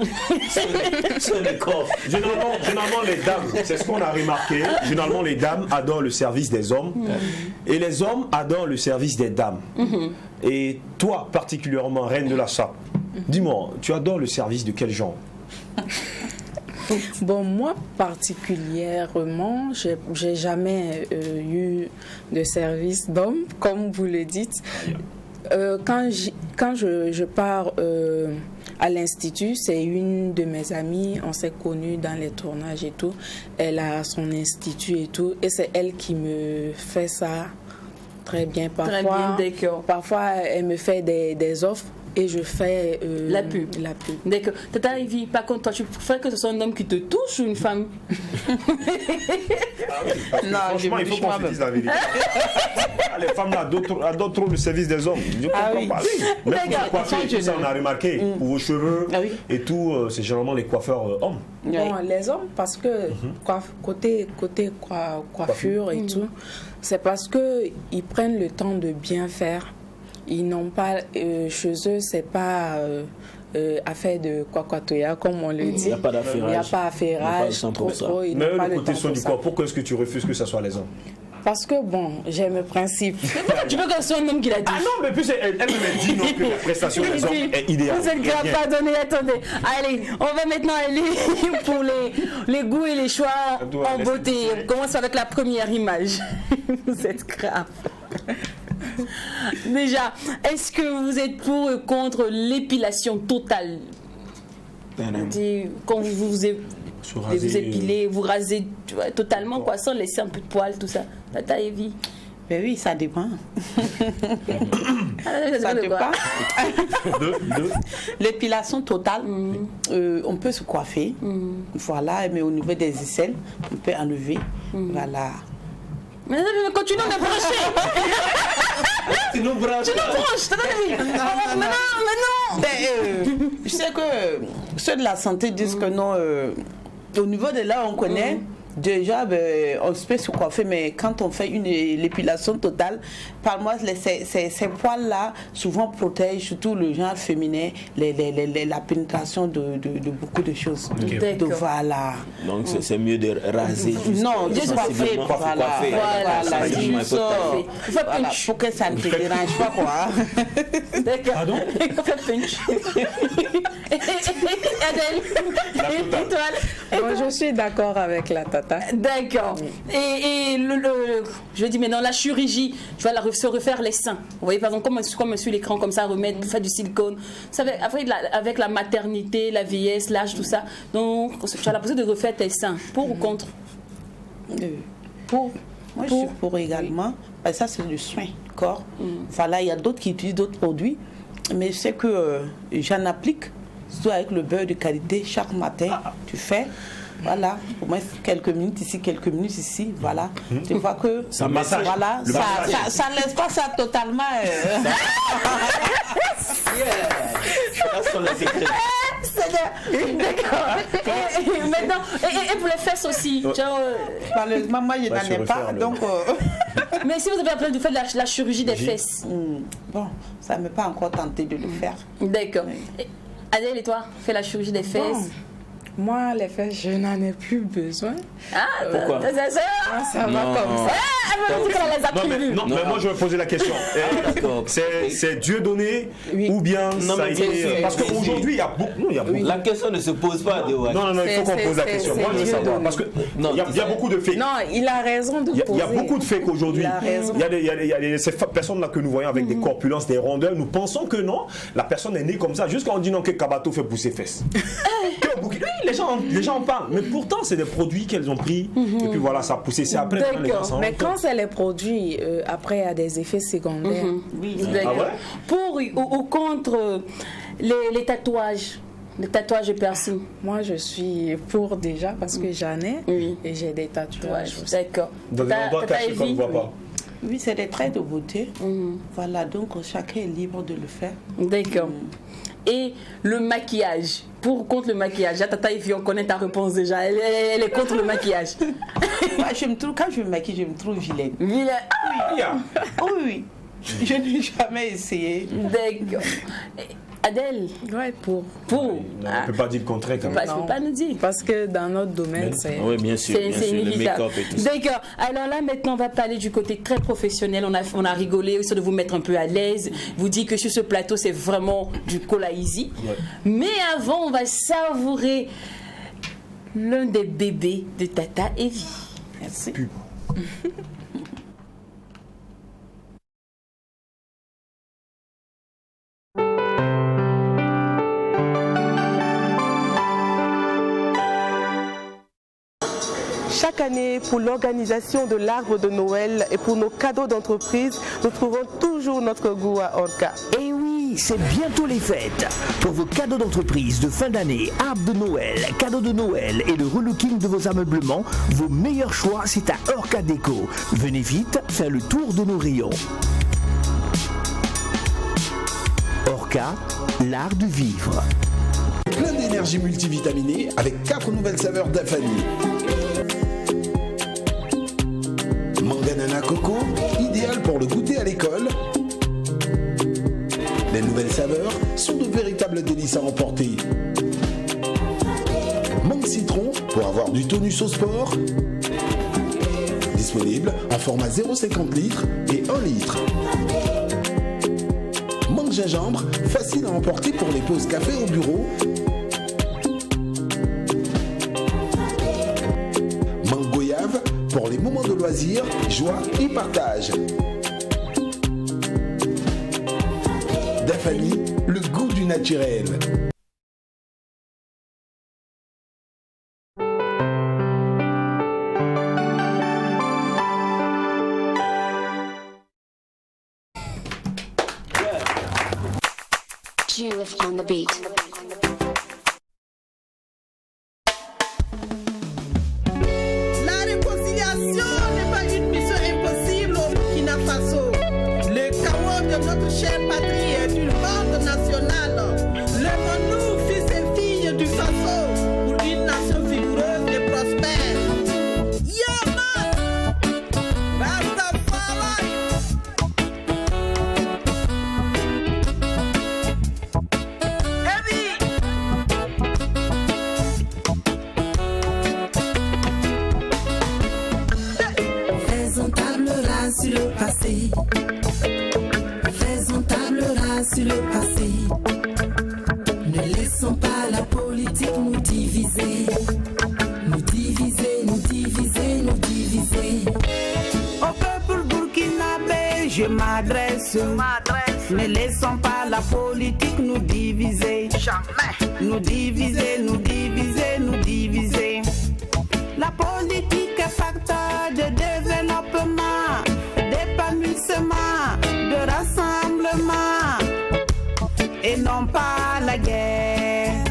Speaker 4: Sur le corps.
Speaker 3: Généralement, les dames, c'est ce qu'on a remarqué. Généralement, les dames adorent le service des hommes et les hommes adorent le service des dames. Et toi, particulièrement, reine de la SAP, dis-moi, tu adores le service de quel genre?
Speaker 8: Bon, moi particulièrement, j'ai jamais eu de service d'homme, comme vous le dites. Quand je pars à l'Institut, c'est une de mes amies, on s'est connus dans les tournages et tout. Elle a son institut et tout, et c'est elle qui me fait ça très bien. Parfois,
Speaker 2: très bien, d'accord.
Speaker 8: Parfois, elle me fait des offres et je fais
Speaker 2: la pub. D'accord. Tata Evie, par contre, toi, tu préfères que ce soit un homme qui te touche ou une femme?
Speaker 3: Non, franchement, il faut qu'on se dise la vérité. Les femmes adorent trop le service des hommes. Je comprends pas. Oui. Même pour coiffer, ça on a remarqué. Pour vos cheveux et tout, c'est généralement les coiffeurs hommes.
Speaker 8: Bon, les hommes, parce que côté coiffure et tout, c'est parce qu'ils prennent le temps de bien faire. Ils n'ont pas, chez eux, c'est pas affaire de quoi, comme on le dit.
Speaker 4: Il n'y a pas d'affairage.
Speaker 8: Il n'y a pas d'affairage.
Speaker 3: Mais le côté soin du corps, pourquoi est-ce que tu refuses que ce soit les hommes?
Speaker 8: Parce que bon, j'ai mes principes.
Speaker 2: Tu veux que ce soit un homme qui l'a dit?
Speaker 3: Ah non, mais puis elle me dit non que la prestation des hommes est idéale.
Speaker 2: Vous êtes grave, pardonnez, attendez. Allez, on va maintenant aller pour les goûts et les choix en beauté. On commence avec la première image. Vous êtes grave. Déjà, est-ce que vous êtes pour ou contre l'épilation totale? Quand vous épilez, vous rasez totalement, quoi, sans laisser un peu de poils, tout ça. Tata Evie?
Speaker 7: Ben oui, ça dépend. Ça dépend. L'épilation totale, on peut se coiffer, voilà, mais au niveau des aisselles, on peut enlever, voilà.
Speaker 2: Mais continue de brancher. Tu nous branches. Mais non.
Speaker 7: Je sais que ceux de la santé disent que non, au niveau de là, on connaît. Déjà, on peut se coiffer, mais quand on fait l'épilation totale, par moi, ces poils-là souvent protègent surtout le genre féminin, la pénétration de beaucoup de choses.
Speaker 4: Okay.
Speaker 7: Donc voilà.
Speaker 4: Donc c'est mieux de raser.
Speaker 7: Non, juste coiffer. Voilà. Pour que ça ne te dérange pas, quoi.
Speaker 2: D'accord. Pardon?
Speaker 8: Moi, je suis d'accord avec la tata.
Speaker 2: D'accord. Et je dis maintenant la chirurgie, tu vas se refaire les seins. Vous voyez par exemple comme sur l'écran comme ça, remettre, faire du silicone. Vous savez, après avec la maternité, la vieillesse, l'âge, tout ça. Donc tu as la possibilité de refaire tes seins. Pour ou contre?
Speaker 7: Pour. Moi je suis pour également. Parce que ça c'est le soin corps. Voilà, il y a d'autres qui utilisent d'autres produits, mais je sais que j'en applique. Surtout avec le beurre de qualité, chaque matin, tu fais, voilà, au moins quelques minutes ici, quelques minutes ici, voilà. Tu vois que
Speaker 3: ça massage.
Speaker 7: Voilà, ça ne laisse pas ça totalement.
Speaker 2: D'accord. Maintenant, et pour les fesses aussi.
Speaker 7: Malheureusement, moi, je n'en ai pas, donc.
Speaker 2: Mais si vous avez appelé de faire la chirurgie des fesses.
Speaker 7: Bon, ça ne m'est pas encore tenté de le faire.
Speaker 2: D'accord. Adèle, et toi, fais la chirurgie des fesses?
Speaker 8: Bon. Moi, les fesses, je n'en ai plus besoin.
Speaker 2: Ah,
Speaker 4: pourquoi?
Speaker 2: Ça
Speaker 8: va comme ça.
Speaker 3: Non, mais moi je vais poser la question. C'est Dieu donné ou bien ça a été. Parce qu'aujourd'hui, il y a beaucoup.
Speaker 4: La question ne se pose pas.
Speaker 3: Non, il faut qu'on pose la question. Moi, je veux savoir. Parce qu'il y a beaucoup de fakes.
Speaker 8: Non, il a raison de poser.
Speaker 3: Il y a beaucoup de fakes aujourd'hui. Il y a ces personnes-là que nous voyons avec des corpulences, des rondeurs. Nous pensons que non, la personne est née comme ça. Juste quand on dit non, que Kabato fait pousser fesses. Les gens en parlent, mais pourtant c'est des produits qu'elles ont pris et puis voilà, ça a poussé. C'est après les gens.
Speaker 8: Mais quand c'est les produits, après il y a des effets secondaires.
Speaker 2: Oui. Pour ou contre les tatouages, les tatouages et piercings?
Speaker 8: Moi je suis pour déjà parce que j'en ai et j'ai des tatouages.
Speaker 2: D'accord.
Speaker 3: Donc on doit cacher qu'on ne voit pas.
Speaker 7: Oui, c'est des traits de beauté. Voilà, donc chacun est libre de le faire.
Speaker 2: D'accord. Et le maquillage, pour ou contre le maquillage? Tata Evie, on connaît ta réponse déjà. Elle est contre le maquillage.
Speaker 7: Quand je me maquille, je me trouve vilaine.
Speaker 2: Vilaine?
Speaker 7: Oui. Je n'ai jamais essayé.
Speaker 2: D'accord. Adèle?
Speaker 8: Ouais, pour.
Speaker 3: On ne peut pas dire le contraire quand même.
Speaker 2: Je ne peux pas nous dire.
Speaker 8: Parce que dans notre domaine, c'est.
Speaker 4: Oui, bien sûr.
Speaker 2: C'est
Speaker 4: le make-up et tout ça.
Speaker 2: D'accord. Alors là, maintenant, on va parler du côté très professionnel. On a rigolé, aussi de vous mettre un peu à l'aise. Vous dit que sur ce plateau, c'est vraiment du cola easy. Ouais. Mais avant, on va savourer l'un des bébés de Tata Evie.
Speaker 7: Merci.
Speaker 9: Chaque année, pour l'organisation de l'arbre de Noël et pour nos cadeaux d'entreprise, nous trouvons toujours notre goût à Orca.
Speaker 2: Et oui,
Speaker 10: oui, c'est bientôt les fêtes. Pour vos cadeaux d'entreprise de fin d'année, arbre de Noël, cadeaux de Noël et le relooking de vos ameublements, vos meilleurs choix, c'est à Orca Déco. Venez vite faire le tour de nos rayons. Orca, l'art de vivre.
Speaker 11: Plein d'énergie multivitaminée avec 4 nouvelles saveurs d'Afani. Manganana coco, idéal pour le goûter à l'école. Les nouvelles saveurs sont de véritables délices à emporter. Mangue citron pour avoir du tonus au sport. Disponible en format 0,50 litres et 1 litre. Mangue gingembre, facile à emporter pour les pauses café au bureau. Mangue goyave pour les moments de loisirs, joie et partage. Dafani, le goût du naturel.
Speaker 12: On the beat.
Speaker 7: La réconciliation n'est pas une mission impossible au Burkina Faso. Le chaos de notre chère patrie est une bande nationale. Lèvons-nous, fils et filles du Faso, pour une nation vigoureuse et prospère. Yaman! Rastafari!
Speaker 1: Sur le passé, faisons table rase sur le passé. Ne laissons pas la politique nous diviser, nous diviser, nous diviser, nous diviser.
Speaker 7: Au peuple burkinabé, je m'adresse. Ne laissons pas la politique nous diviser. Jamais. Nous diviser, nous diviser, nous diviser. La politique est facteur de développement, d'épanouissement, de rassemblement, et non pas la guerre,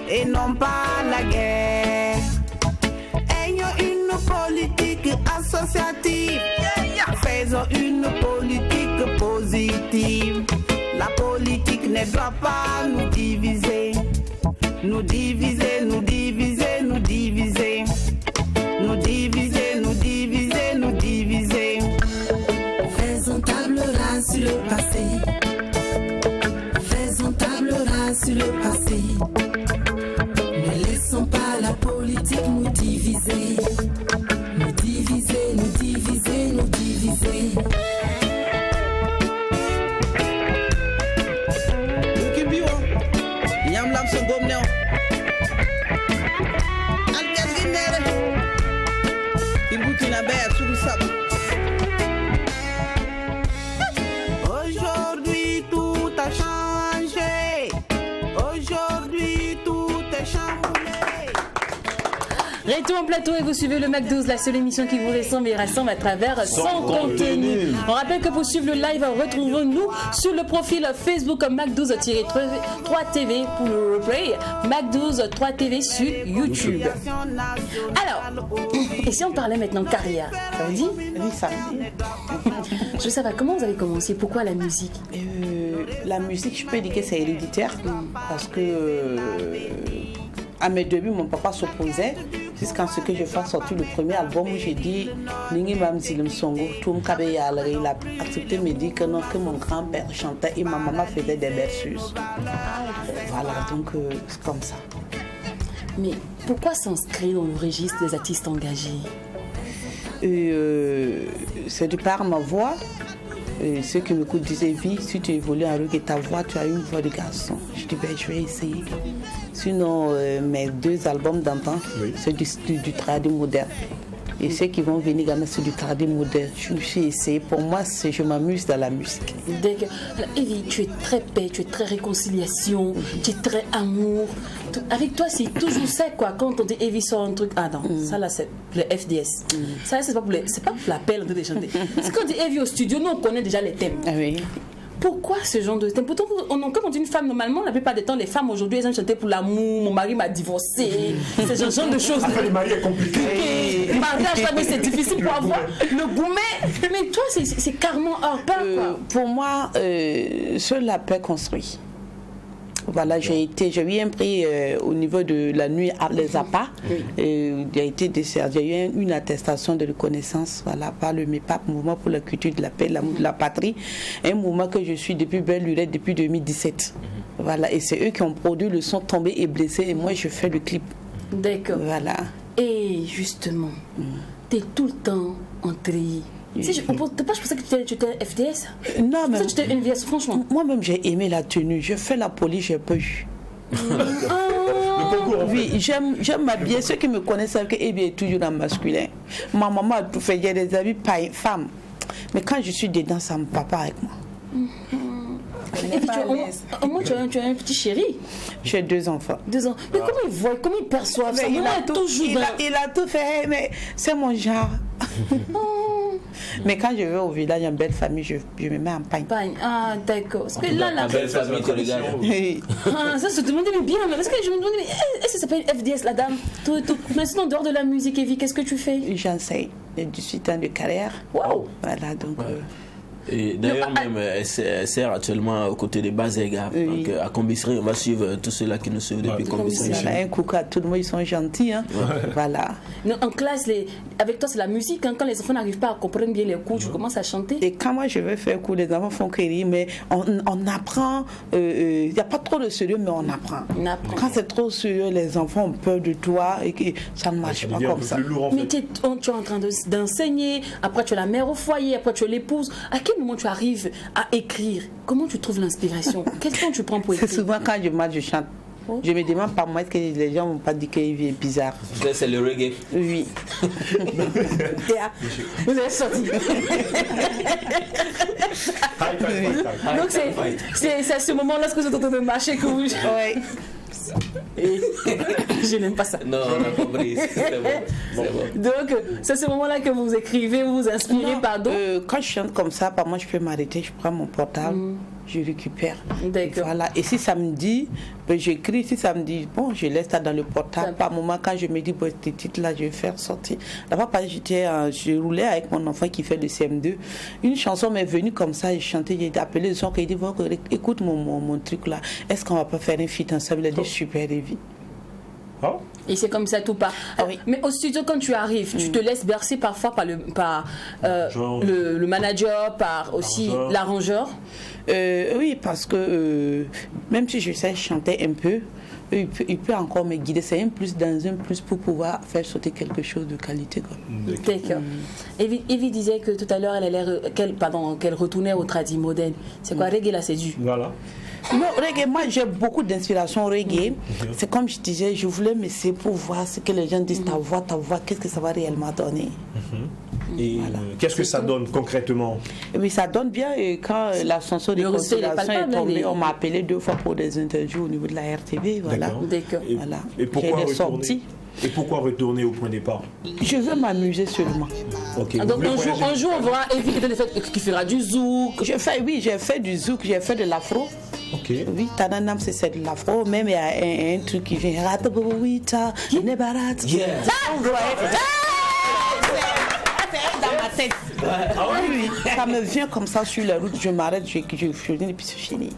Speaker 7: et non pas la guerre. Ayons une politique associative, faisons une politique positive. La politique ne doit pas nous diviser, nous diviser, nous diviser, nous diviser, nous diviser, nous diviser, nous diviser.
Speaker 1: Faisons table rase sur le passé, faisons table rase sur le passé. Ne laissons pas la politique nous diviser, nous diviser, nous diviser, nous diviser.
Speaker 7: Aujourd'hui tout a changé. Aujourd'hui tout est chamboulé.
Speaker 2: Retour en plateau et vous suivez le MAC12, la seule émission qui vous ressemble et rassemble à travers son contenu. On rappelle que pour suivre le live, retrouvons-nous sur le profil Facebook Mac12-3TV pour le replay, Mac12-3TV sur YouTube. Alors, et si on parlait maintenant carrière, ça vous dit?
Speaker 7: Oui, ça me dit.
Speaker 2: Je veux savoir comment vous avez commencé, pourquoi la musique?
Speaker 7: La musique, je peux dire que c'est héréditaire parce que à mes débuts, mon papa s'opposait jusqu'à ce que je fasse sortir le premier album où j'ai dit Ningi Mamzilim Songo, Toum Kabeyal. Il a accepté de me dire que non, que mon grand-père chantait et ma maman faisait des berceuses. Voilà, donc c'est comme ça.
Speaker 2: Mais pourquoi s'inscrire dans le registre des artistes engagés?
Speaker 7: C'est de par ma voix. Ceux qui m'écoutent disaient, Vie, si tu évolues avec ta voix, tu as une voix de garçon. Je dis, je vais essayer. Sinon, mes 2 albums d'antan, c'est du tradi moderne. Et ceux qui vont venir gagner, c'est du tradi moderne. Je me suis essayé. Pour moi, je m'amuse dans la musique.
Speaker 2: Evie, tu es très paix, tu es très réconciliation, tu es très amour. Avec toi, c'est toujours ça, quoi. Quand on dit Evie sort un truc, ah non, ça là, c'est le FDS. Ça, c'est pas pour la pelle de chanter. Parce qu'on dit Evie au studio, nous, on connaît déjà les thèmes.
Speaker 7: Ah oui.
Speaker 2: Pourquoi ce genre de thème? Pourtant, comme on dit une femme, normalement, la plupart des temps, les femmes aujourd'hui, elles aiment chanter pour l'amour, mon mari m'a divorcé, ce genre de choses.
Speaker 3: Après, le mari est compliqué.
Speaker 2: Le mariage, mais c'est difficile pour avoir le gourmet. Mais toi, c'est carrément hors pair, quoi.
Speaker 7: Pour moi, seule la paix construit. Voilà, j'ai eu un prix au niveau de la nuit à les APA. J'ai été desservi. J'ai eu une attestation de reconnaissance, voilà, par le MEPAP, Mouvement pour la culture de la paix, l'amour de la patrie. Un mouvement que je suis depuis belle lurette depuis 2017. Voilà, et c'est eux qui ont produit le son Tombé et blessé, et moi je fais le clip.
Speaker 2: D'accord.
Speaker 7: Voilà.
Speaker 2: Et justement, t'es tout le temps en tri. Si je pensais que tu étais FDS.
Speaker 7: Non, mais.
Speaker 2: Tu étais une VS, franchement.
Speaker 7: Moi-même, j'ai aimé la tenue. Je fais la police, j'ai pas eu. Oui, j'aime m'habiller. Ceux qui me connaissent savent que Ebi est toujours en masculin. Ma maman a tout fait. J'ai des habits femmes. Mais quand je suis dedans, ça me parle pas avec moi.
Speaker 2: Au moins, tu as un petit chéri.
Speaker 7: J'ai 2 enfants.
Speaker 2: 2 ans. Mais comment ils voient, comment ils perçoivent ça?
Speaker 7: Il a tout fait, mais c'est mon genre. Mais quand je vais au village, en belle famille, je me mets en pagne.
Speaker 2: Ah, d'accord. Parce que là,
Speaker 4: la belle famille te regarde.
Speaker 2: Ça se demandait bien. Parce que je me demandais, est-ce que ça s'appelle FDS, la dame? Tout. Mais sinon, en dehors de la musique, Evie, qu'est-ce que tu fais?
Speaker 7: J'enseigne. J'ai 18 ans de carrière.
Speaker 2: Waouh!
Speaker 7: Voilà, donc.
Speaker 4: Et d'ailleurs, même, elle sert actuellement aux côtés de Bazega.
Speaker 7: Oui.
Speaker 4: Donc, à Combisserie, on va suivre tous ceux-là qui nous suivent depuis Combisserie.
Speaker 7: Voilà, un coucou à tout le monde, ils sont gentils. Hein. Voilà.
Speaker 2: Non, en classe, avec toi, c'est la musique. Hein. Quand les enfants n'arrivent pas à comprendre bien les cours, tu commences à chanter.
Speaker 7: Et quand moi, je vais faire cours, les enfants font rire, mais on apprend. Il n'y a pas trop de sérieux, mais on apprend. Quand c'est trop sérieux, les enfants ont peur de toi et que ça ne marche pas comme ça.
Speaker 2: Mais tu es en train d'enseigner, après tu es la mère au foyer, après tu es l'épouse. À quel moment tu arrives à écrire? Comment tu trouves l'inspiration? Quel temps tu prends pour écrire?
Speaker 7: C'est souvent quand je marche, je chante. Je me demande par moi, est-ce que les gens ne vont pas dire qu'il est bizarre?
Speaker 4: C'est le reggae.
Speaker 7: Oui.
Speaker 2: Vous avez sorti. Donc c'est à ce moment-là que vous êtes en train de marcher que vous...
Speaker 7: Oui.
Speaker 2: Je n'aime pas ça.
Speaker 4: Non, on a compris. C'est bon.
Speaker 2: Donc, c'est à ce moment-là que vous écrivez, vous vous inspirez, pardon.
Speaker 7: Quand je chante comme ça, par moi, je peux m'arrêter, je prends mon portable, je récupère.
Speaker 2: D'accord.
Speaker 7: Voilà. Et si ça me dit, j'écris. Si ça me dit, bon, je laisse ça dans le portable. Par moment, quand je me dis, bon, ces titres-là, je vais faire sortir. D'abord, je roulais avec mon enfant qui fait le CM2. Une chanson m'est venue comme ça, j'ai chanté, j'ai appelé le son, il dit, écoute mon truc là, est-ce qu'on va pas faire un feat ensemble? Il a dit, super, Evie.
Speaker 3: Oh.
Speaker 2: Et c'est comme ça tout part.
Speaker 7: Oui.
Speaker 2: Mais au studio, quand tu arrives, tu te laisses bercer parfois par le manager, par aussi l'arrangeur.
Speaker 7: Oui, parce que même si je sais chanter un peu, il peut encore me guider. C'est un plus dans un plus pour pouvoir faire sauter quelque chose de qualité.
Speaker 2: D'accord. Evie disait que tout à l'heure, qu'elle retournait au tradi moderne. C'est quoi, reggae la séduit?
Speaker 3: Voilà.
Speaker 7: Non, reggae, moi j'ai beaucoup d'inspiration reggae. C'est comme je disais, je voulais m'essayer pour voir ce que les gens disent, ta voix, qu'est-ce que ça va réellement donner.
Speaker 3: Et qu'est-ce que ça donne concrètement?
Speaker 7: Oui, ça donne bien. Et quand la chanson de consolation est tombée, on m'a appelé 2 fois pour des interviews au niveau de la RTV. Voilà.
Speaker 2: D'accord.
Speaker 7: Voilà.
Speaker 3: Et pourquoi retourner? Et pourquoi retourner au point de départ?
Speaker 7: Je veux m'amuser seulement.
Speaker 3: Okay.
Speaker 2: Donc un jour on verra Evie qui fera du zouk.
Speaker 7: J'ai fait du zouk, j'ai fait de l'afro.
Speaker 3: Ok.
Speaker 7: Oui, Tananam c'est de l'afro. Même il y a un truc qui vient. Dans ma tête. Oui, ça me vient comme ça sur la route, je m'arrête, je et puis c'est fini.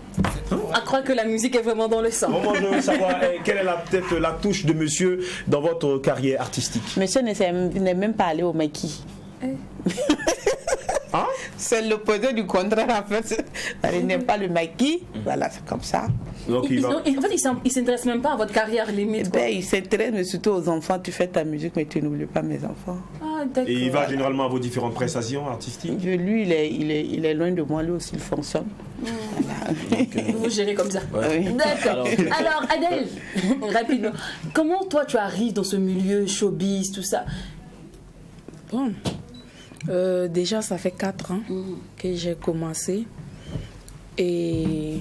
Speaker 2: À croire que la musique est vraiment dans le sang.
Speaker 3: Moi, je veux savoir quelle est peut-être la touche de monsieur dans votre carrière artistique.
Speaker 7: Monsieur n'est même pas allé au maquis.
Speaker 3: Hein?
Speaker 7: C'est l'opposé du contraire en fait. Il n'aime pas le maquis. Voilà, c'est comme ça.
Speaker 3: Donc,
Speaker 2: en fait, il ne s'intéresse même pas à votre carrière limite.
Speaker 7: Il s'intéresse mais surtout aux enfants. Tu fais ta musique, mais tu n'oublies pas mes enfants.
Speaker 2: Ah, d'accord.
Speaker 3: Et il va généralement à vos différentes prestations artistiques?
Speaker 7: Lui, il est loin de moi. Lui aussi, il fonctionne. Voilà.
Speaker 2: Vous gérez comme ça.
Speaker 7: Oui.
Speaker 2: D'accord. Alors, Adèle, rapidement, comment toi tu arrives dans ce milieu showbiz, tout ça?
Speaker 8: Bon. Déjà, ça fait 4 ans que j'ai commencé. Et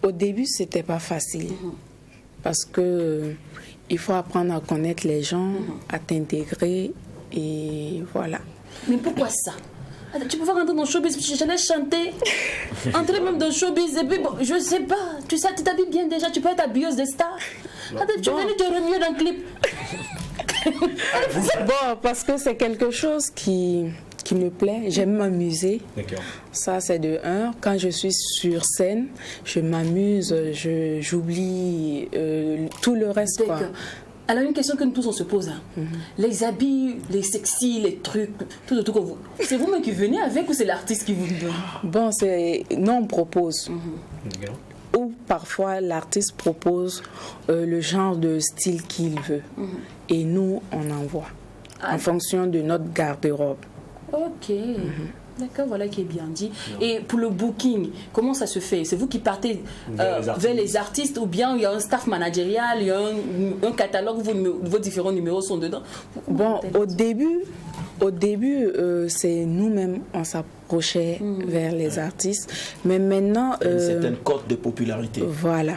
Speaker 8: au début, c'était pas facile. Parce que il faut apprendre à connaître les gens, à t'intégrer. Et voilà.
Speaker 2: Mais pourquoi ça? Tu peux pas rentrer dans le showbiz, j'allais chanter, entrer même dans le showbiz, et puis bon, je sais pas, tu sais, tu t'habilles bien déjà, tu peux être habilleuse des stars. Tu veux venir te remuer dans le clip.
Speaker 8: Bon, parce que c'est quelque chose qui me plaît, j'aime m'amuser.
Speaker 3: D'accord.
Speaker 8: Ça, c'est de un. Quand je suis sur scène, je m'amuse, j'oublie tout le reste. Quoi.
Speaker 2: Alors, une question que nous tous on se pose. Les habits, les sexy, les trucs, tout que vous. C'est vous-même qui venez avec ou c'est l'artiste qui vous donne?
Speaker 8: Bon, nous on propose. Ou parfois l'artiste propose le genre de style qu'il veut. Et nous, on envoie en fonction de notre garde-robe.
Speaker 2: Ok. D'accord, voilà qui est bien dit. Et pour le booking, comment ça se fait? C'est vous qui partez vers les artistes ou bien il y a un staff managérial, il y a un catalogue où vos différents numéros sont dedans?
Speaker 8: Bon, au début, c'est nous-mêmes, on s'approchait vers les artistes. Mais maintenant...
Speaker 4: une certaine cote de popularité.
Speaker 8: Voilà.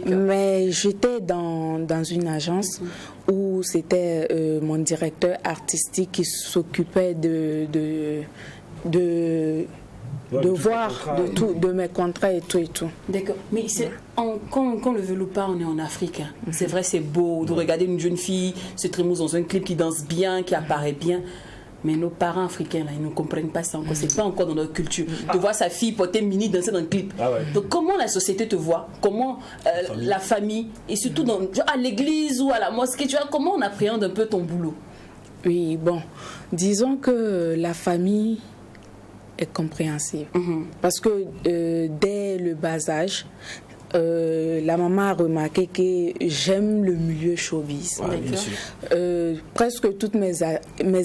Speaker 8: Mais j'étais dans une agence où c'était mon directeur artistique qui s'occupait de voir de mes contrats et tout.
Speaker 2: D'accord. Mais quand le veut ou pas, on est en Afrique. C'est vrai, c'est beau de regarder une jeune fille se trémousse dans un clip qui danse bien, qui apparaît bien. Mais nos parents africains, là, ils ne comprennent pas ça encore. C'est pas encore dans notre culture. De voir sa fille porter mini danser dans le clip. Donc, comment la société te voit? Comment la famille, et surtout à l'église ou à la mosquée, tu vois, comment on appréhende un peu ton boulot?
Speaker 8: Oui, bon, disons que la famille est compréhensive. Parce que dès le bas âge, la maman a remarqué que j'aime le milieu showbiz. Presque toutes mes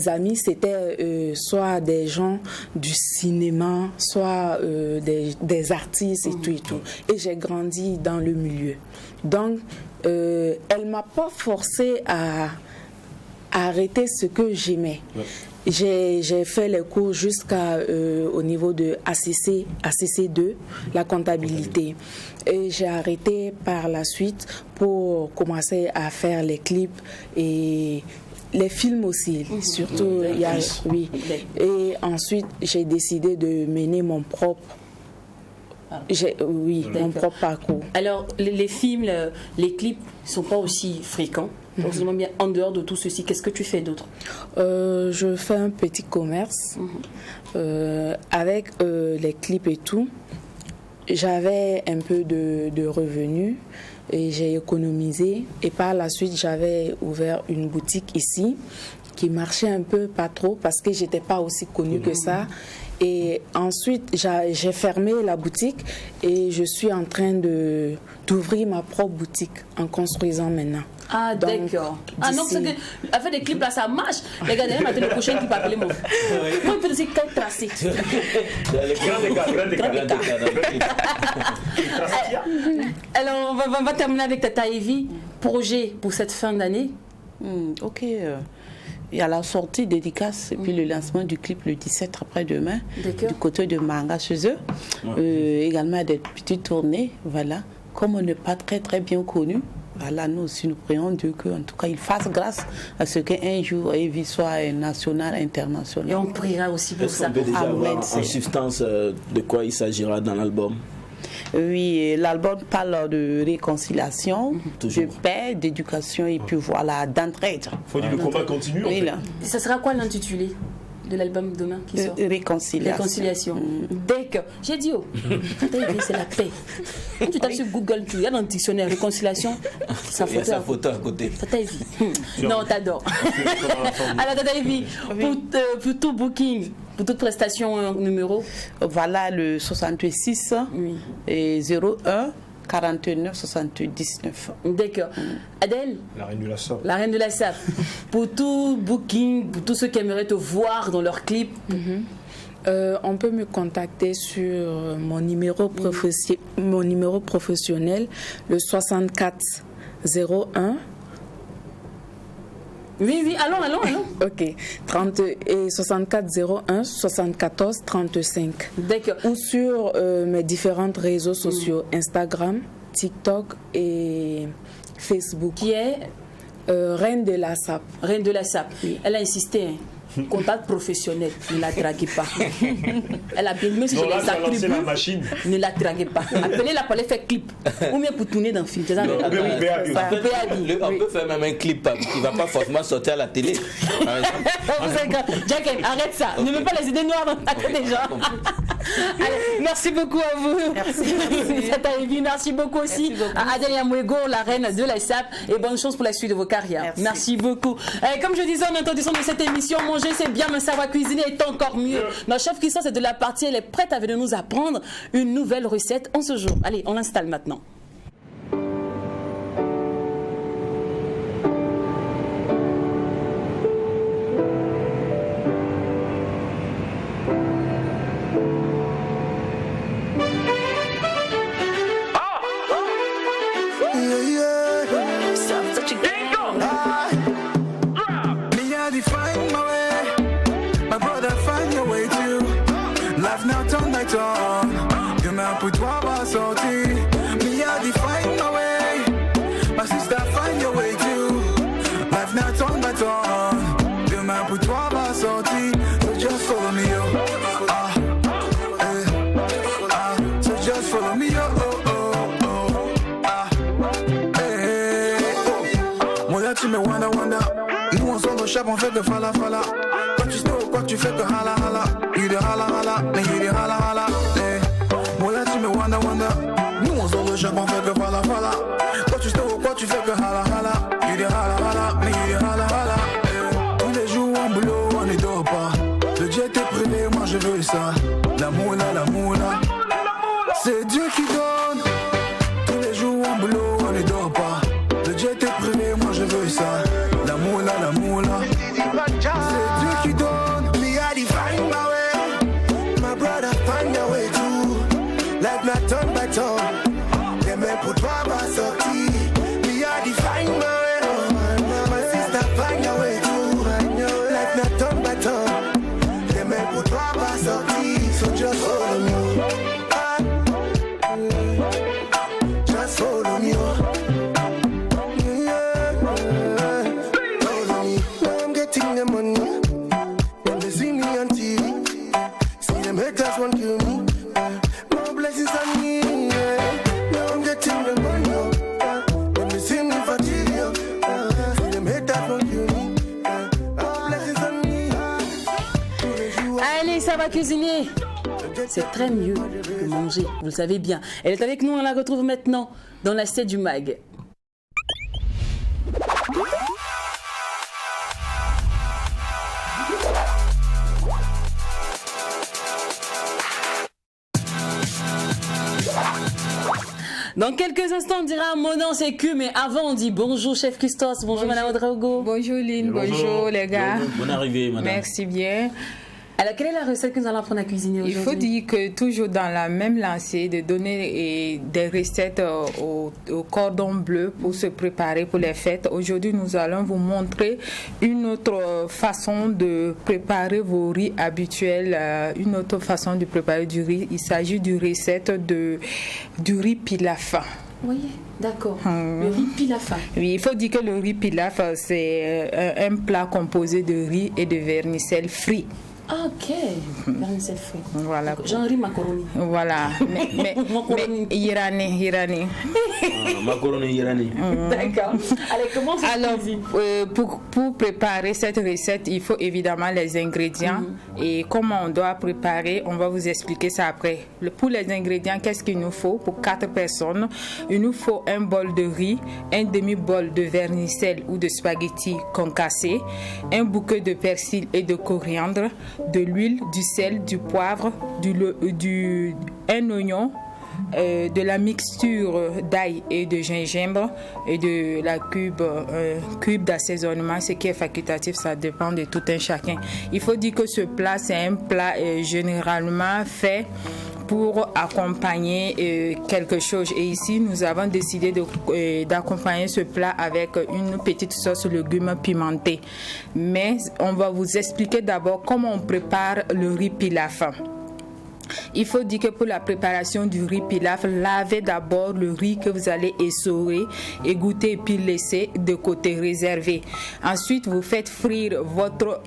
Speaker 8: amies, c'était soit des gens du cinéma, soit des artistes et tout. Et j'ai grandi dans le milieu. Donc, elle ne m'a pas forcé à arrêter ce que j'aimais. J'ai fait les cours jusqu'au niveau de ACC2, la comptabilité. Et j'ai arrêté par la suite pour commencer à faire les clips et les films aussi. Surtout, Et ensuite, j'ai décidé de mener mon propre parcours.
Speaker 2: Alors, les films, les clips ne sont pas aussi fréquents. Bien, en dehors de tout ceci, qu'est-ce que tu fais d'autre?
Speaker 8: Je fais un petit commerce avec les clips et tout. J'avais un peu de revenus et j'ai économisé. Et par la suite, j'avais ouvert une boutique ici qui marchait un peu pas trop parce que j'étais pas aussi connue que ça. Et ensuite, j'ai fermé la boutique et je suis en train d'ouvrir ma propre boutique en construisant maintenant.
Speaker 2: Ah, d'accord. Ah non, c'est que avec des clips là, ça marche. Les gars, derrière, le prochain clip appelé mon. Moi, il peut dire quel tracé. Alors, on va terminer avec Tata Evie. Projet pour cette fin d'année?
Speaker 7: Ok. Il y a la sortie dédicace et puis le lancement du clip le 17 après-demain du côté de Manga chez eux. Également des petites tournées, voilà. Comme on n'est pas très bien connu, voilà, nous aussi nous prions Dieu qu'en tout cas il fasse grâce à ce qu'un jour Evie soit national, international.
Speaker 2: Et on priera aussi pour ça.
Speaker 4: On peut déjà voir en substance de quoi il s'agira dans l'album.
Speaker 7: Oui, l'album parle de réconciliation, de paix, d'éducation et puis voilà, d'entraide.
Speaker 3: Il faut dire le combat continue.
Speaker 7: Oui, là.
Speaker 2: Ça sera quoi l'intitulé de l'album demain qui sort? Réconciliation. D'accord. J'ai dit, c'est la paix. Quand tu tapes sur Google, tu regardes dans le dictionnaire réconciliation,
Speaker 4: sa photo à côté.
Speaker 2: Tata Evie. Non, on t'adore. Alors, Tata Evie, pour tout booking, pour toute prestation, un numéro?
Speaker 7: Voilà le 66 et 01 49 79.
Speaker 2: D'accord. Adèle?
Speaker 3: La reine de la SAP.
Speaker 2: La reine de la SAP. Pour tout booking, pour tous ceux qui aimeraient te voir dans leurs clips,
Speaker 8: on peut me contacter sur mon numéro professionnel, le 64 01.
Speaker 2: Oui, allons.
Speaker 8: Ok. 64 01 74 35.
Speaker 2: D'accord.
Speaker 8: Ou sur mes différents réseaux sociaux, Instagram, TikTok et Facebook.
Speaker 2: Qui est
Speaker 8: Reine de la SAP.
Speaker 2: Reine de la SAP.
Speaker 8: Oui.
Speaker 2: Elle a insisté. comptable professionnel, ne la draguez pas. Elle a bien, même si je les attribue, ne la draguez pas. Appelez-la pour aller faire clip. Ou bien pour tourner dans le film.
Speaker 4: On peut faire même un clip qui ne va pas forcément sortir à la télé.
Speaker 2: Jack, arrête ça. Ne mets pas les idées noires dans la tête des gens. Allez, merci beaucoup à vous. Merci beaucoup aussi à Adèle Yamouego, la reine de la SAP, et bonne chance pour la suite de vos carrières. Merci beaucoup. Comme je disais en introduction de cette émission, manger c'est bien, mais savoir cuisiner est encore mieux. Notre chef Christophe, c'est de la partie, elle est prête à venir nous apprendre une nouvelle recette en ce jour. Allez, on l'installe maintenant.
Speaker 12: Pour toi va sortir, me I define my way. My sister find your way too. Life now turn by turn. Demain pour toi va sortir. So just follow me yo. So just follow me yo. Moi là tu me wonder. Nous on sort au chap, on fait que fala. Quand tu sais quoi tu fais que hala. You de hala, mais you de hala. Tu me wonder. Nous on sort le charbon, on fait que fala. Quand tu sais quoi tu fais que hala. You dis hala, mais you dis hala. Tous les jours en boulot, on ne dort pas. Le jet est privé, moi je veux ça. La moula. C'est Dieu qui donne. Tous les jours en boulot, on ne dort pas. Le jet est privé, moi je veux ça. La moula. C'est Dieu qui donne. Me I define my way. My brother find your way too. Life not turn by turn. Demain pour toi va sortir. Me I define my way. My sister find your way too. Life not turn by turn. Demain pour toi va sortir. So just follow me. Just follow me. Follow me. Now I'm getting the money. When they see me on TV, see them haters won't kill me. Blessings on me, yeah. Now I'm getting the money, when they see me for TV, see them hate that don't kill me, blessings on me.
Speaker 2: Allez, ça va cuisiner. C'est très mieux que manger, vous le savez bien. Elle est avec nous, on la retrouve maintenant dans l'assiette du MAG. Dans quelques instants, on dira mon nom c'est Q, mais avant on dit bonjour chef Christos, bonjour Madame Ouedraogo.
Speaker 8: Bonjour Lynn, bonjour les gars.
Speaker 4: Bonne arrivée Madame.
Speaker 8: Merci bien.
Speaker 2: Alors, quelle est la recette que nous allons apprendre à cuisiner aujourd'hui?
Speaker 8: Il faut dire que toujours dans la même lancée, de donner des recettes au cordon bleu pour se préparer pour les fêtes. Aujourd'hui, nous allons vous montrer une autre façon de préparer vos riz habituels, une autre façon de préparer du riz. Il s'agit d'une recette du riz pilaf.
Speaker 2: Oui, d'accord. Le riz pilaf.
Speaker 8: Oui, il faut dire que le riz pilaf, c'est un plat composé de riz et de vermicelle frit.
Speaker 2: Ah, ok, vermicelle frit.
Speaker 8: Voilà.
Speaker 2: Genre riz macaroni.
Speaker 8: Voilà, mais irani.
Speaker 4: Macaroni irani.
Speaker 2: D'accord. Allez, comment ça
Speaker 8: Alors, pour préparer cette recette, il faut évidemment les ingrédients. Et comment on doit préparer, on va vous expliquer ça après. Pour les ingrédients, qu'est-ce qu'il nous faut pour 4 personnes? Il nous faut un bol de riz, un demi-bol de vermicelle ou de spaghetti concassé, un bouquet de persil et de coriandre, de l'huile, du sel, du poivre, un oignon, de la mixture d'ail et de gingembre et de la cube d'assaisonnement, ce qui est facultatif, ça dépend de tout un chacun. Il faut dire que ce plat, c'est un plat généralement fait pour accompagner quelque chose. Et ici, nous avons décidé d'accompagner ce plat avec une petite sauce légumes pimentée. Mais on va vous expliquer d'abord comment on prépare le riz pilaf. Il faut dire que pour la préparation du riz pilaf, lavez d'abord le riz que vous allez essorer, égoutter et puis laisser de côté réservé. Ensuite, vous faites frire votre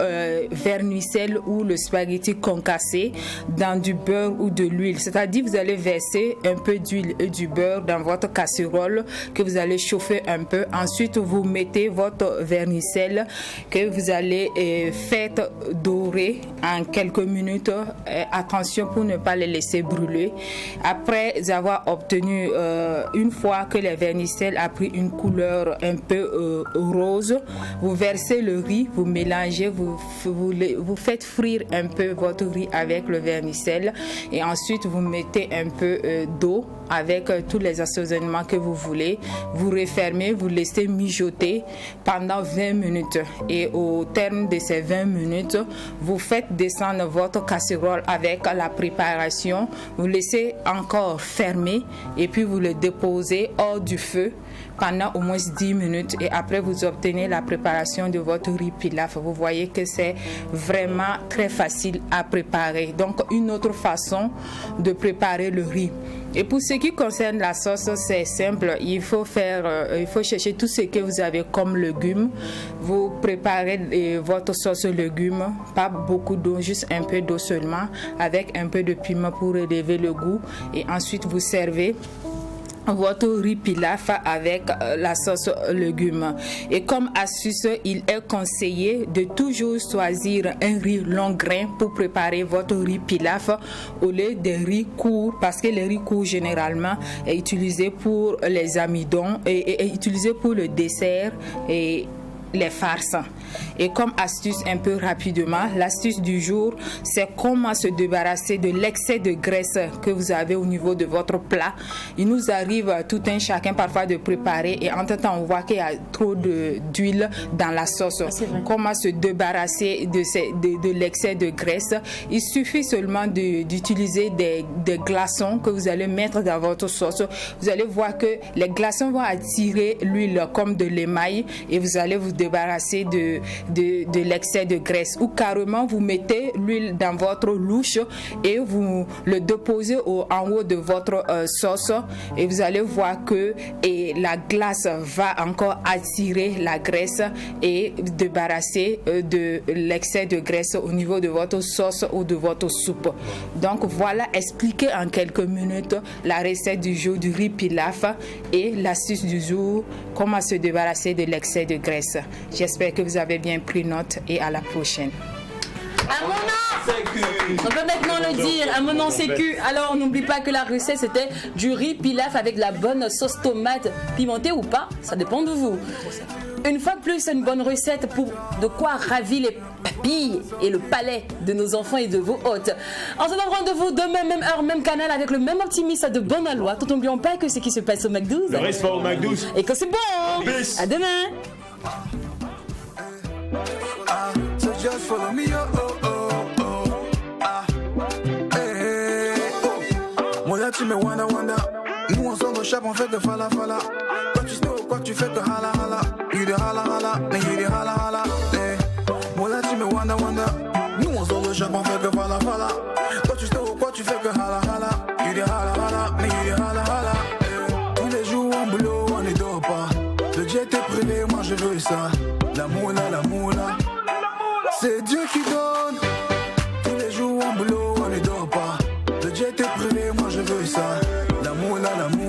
Speaker 8: vermicelle ou le spaghetti concassé dans du beurre ou de l'huile. C'est-à-dire vous allez verser un peu d'huile et du beurre dans votre casserole que vous allez chauffer un peu. Ensuite, vous mettez votre vermicelle que vous allez faire dorer en quelques minutes. Attention pour ne pas les laisser brûler. Après avoir obtenu, une fois que la vermicelle a pris une couleur un peu rose, vous versez le riz, vous mélangez, vous faites frire un peu votre riz avec le vermicelle et ensuite vous mettez un peu d'eau avec tous les assaisonnements que vous voulez. Vous refermez, vous laissez mijoter pendant 20 minutes et au terme de ces 20 minutes, vous faites descendre votre casserole avec la préparation. Vous laissez encore fermer et puis vous le déposez hors du feu pendant au moins 10 minutes et après vous obtenez la préparation de votre riz pilaf. Vous voyez que c'est vraiment très facile à préparer. Donc une autre façon de préparer le riz. Et pour ce qui concerne la sauce, c'est simple. Il faut chercher tout ce que vous avez comme légumes. Vous préparez votre sauce légumes, pas beaucoup d'eau, juste un peu d'eau seulement, avec un peu de piment pour élever le goût. Et ensuite vous servez votre riz pilaf avec la sauce légumes. Et comme astuce, il est conseillé de toujours choisir un riz long grain pour préparer votre riz pilaf au lieu des riz courts, parce que le riz court généralement est utilisé pour les amidons et est utilisé pour le dessert et les farces. Et comme astuce un peu rapidement, l'astuce du jour, c'est comment se débarrasser de l'excès de graisse que vous avez au niveau de votre plat. Il nous arrive tout un chacun parfois de préparer et en temps on voit qu'il y a trop d'huile dans la sauce. Comment se débarrasser de l'excès de graisse? Il suffit seulement d'utiliser des glaçons que vous allez mettre dans votre sauce. Vous allez voir que les glaçons vont attirer l'huile comme de l'émail et vous allez vous débarrasser de l'excès de graisse, ou carrément vous mettez l'huile dans votre louche et vous le déposez en haut de votre sauce et vous allez voir que la glace va encore attirer la graisse et débarrasser de l'excès de graisse au niveau de votre sauce ou de votre soupe. Donc voilà, expliquer en quelques minutes la recette du jour du riz pilaf et l'astuce du jour, comment se débarrasser de l'excès de graisse. J'espère que vous avez bien pris note et à la prochaine.
Speaker 2: À mon nom, on peut maintenant le dire, à mon nom sécu. Alors n'oublie pas que la recette c'était du riz pilaf avec de la bonne sauce tomate, pimentée ou pas, ça dépend de vous. Une fois de plus, c'est une bonne recette pour de quoi ravir les papilles et le palais de nos enfants et de vos hôtes. On se donne rendez-vous demain, même heure, même canal, avec le même optimisme de bonne loi. Tout n'oublions pas que ce qui se passe au McDo,
Speaker 3: le reste pas au McDo,
Speaker 2: et que c'est bon.
Speaker 3: Peace.
Speaker 2: À demain.
Speaker 12: So just follow me, Moi là tu me wanda. Nous on sort de chap, on fait que fala. Quand tu sais quoi tu fais que hala. You de hala, mais you de hala. Moi là tu me wanda. Nous on sort de chap, on fait que fala. Quand tu sais quoi tu fais que hala. You de hala, mais you de hala. Tous les jours en boulot, on ne dort pas. Le jet est privé, moi je veux ça. La moula. C'est Dieu qui donne.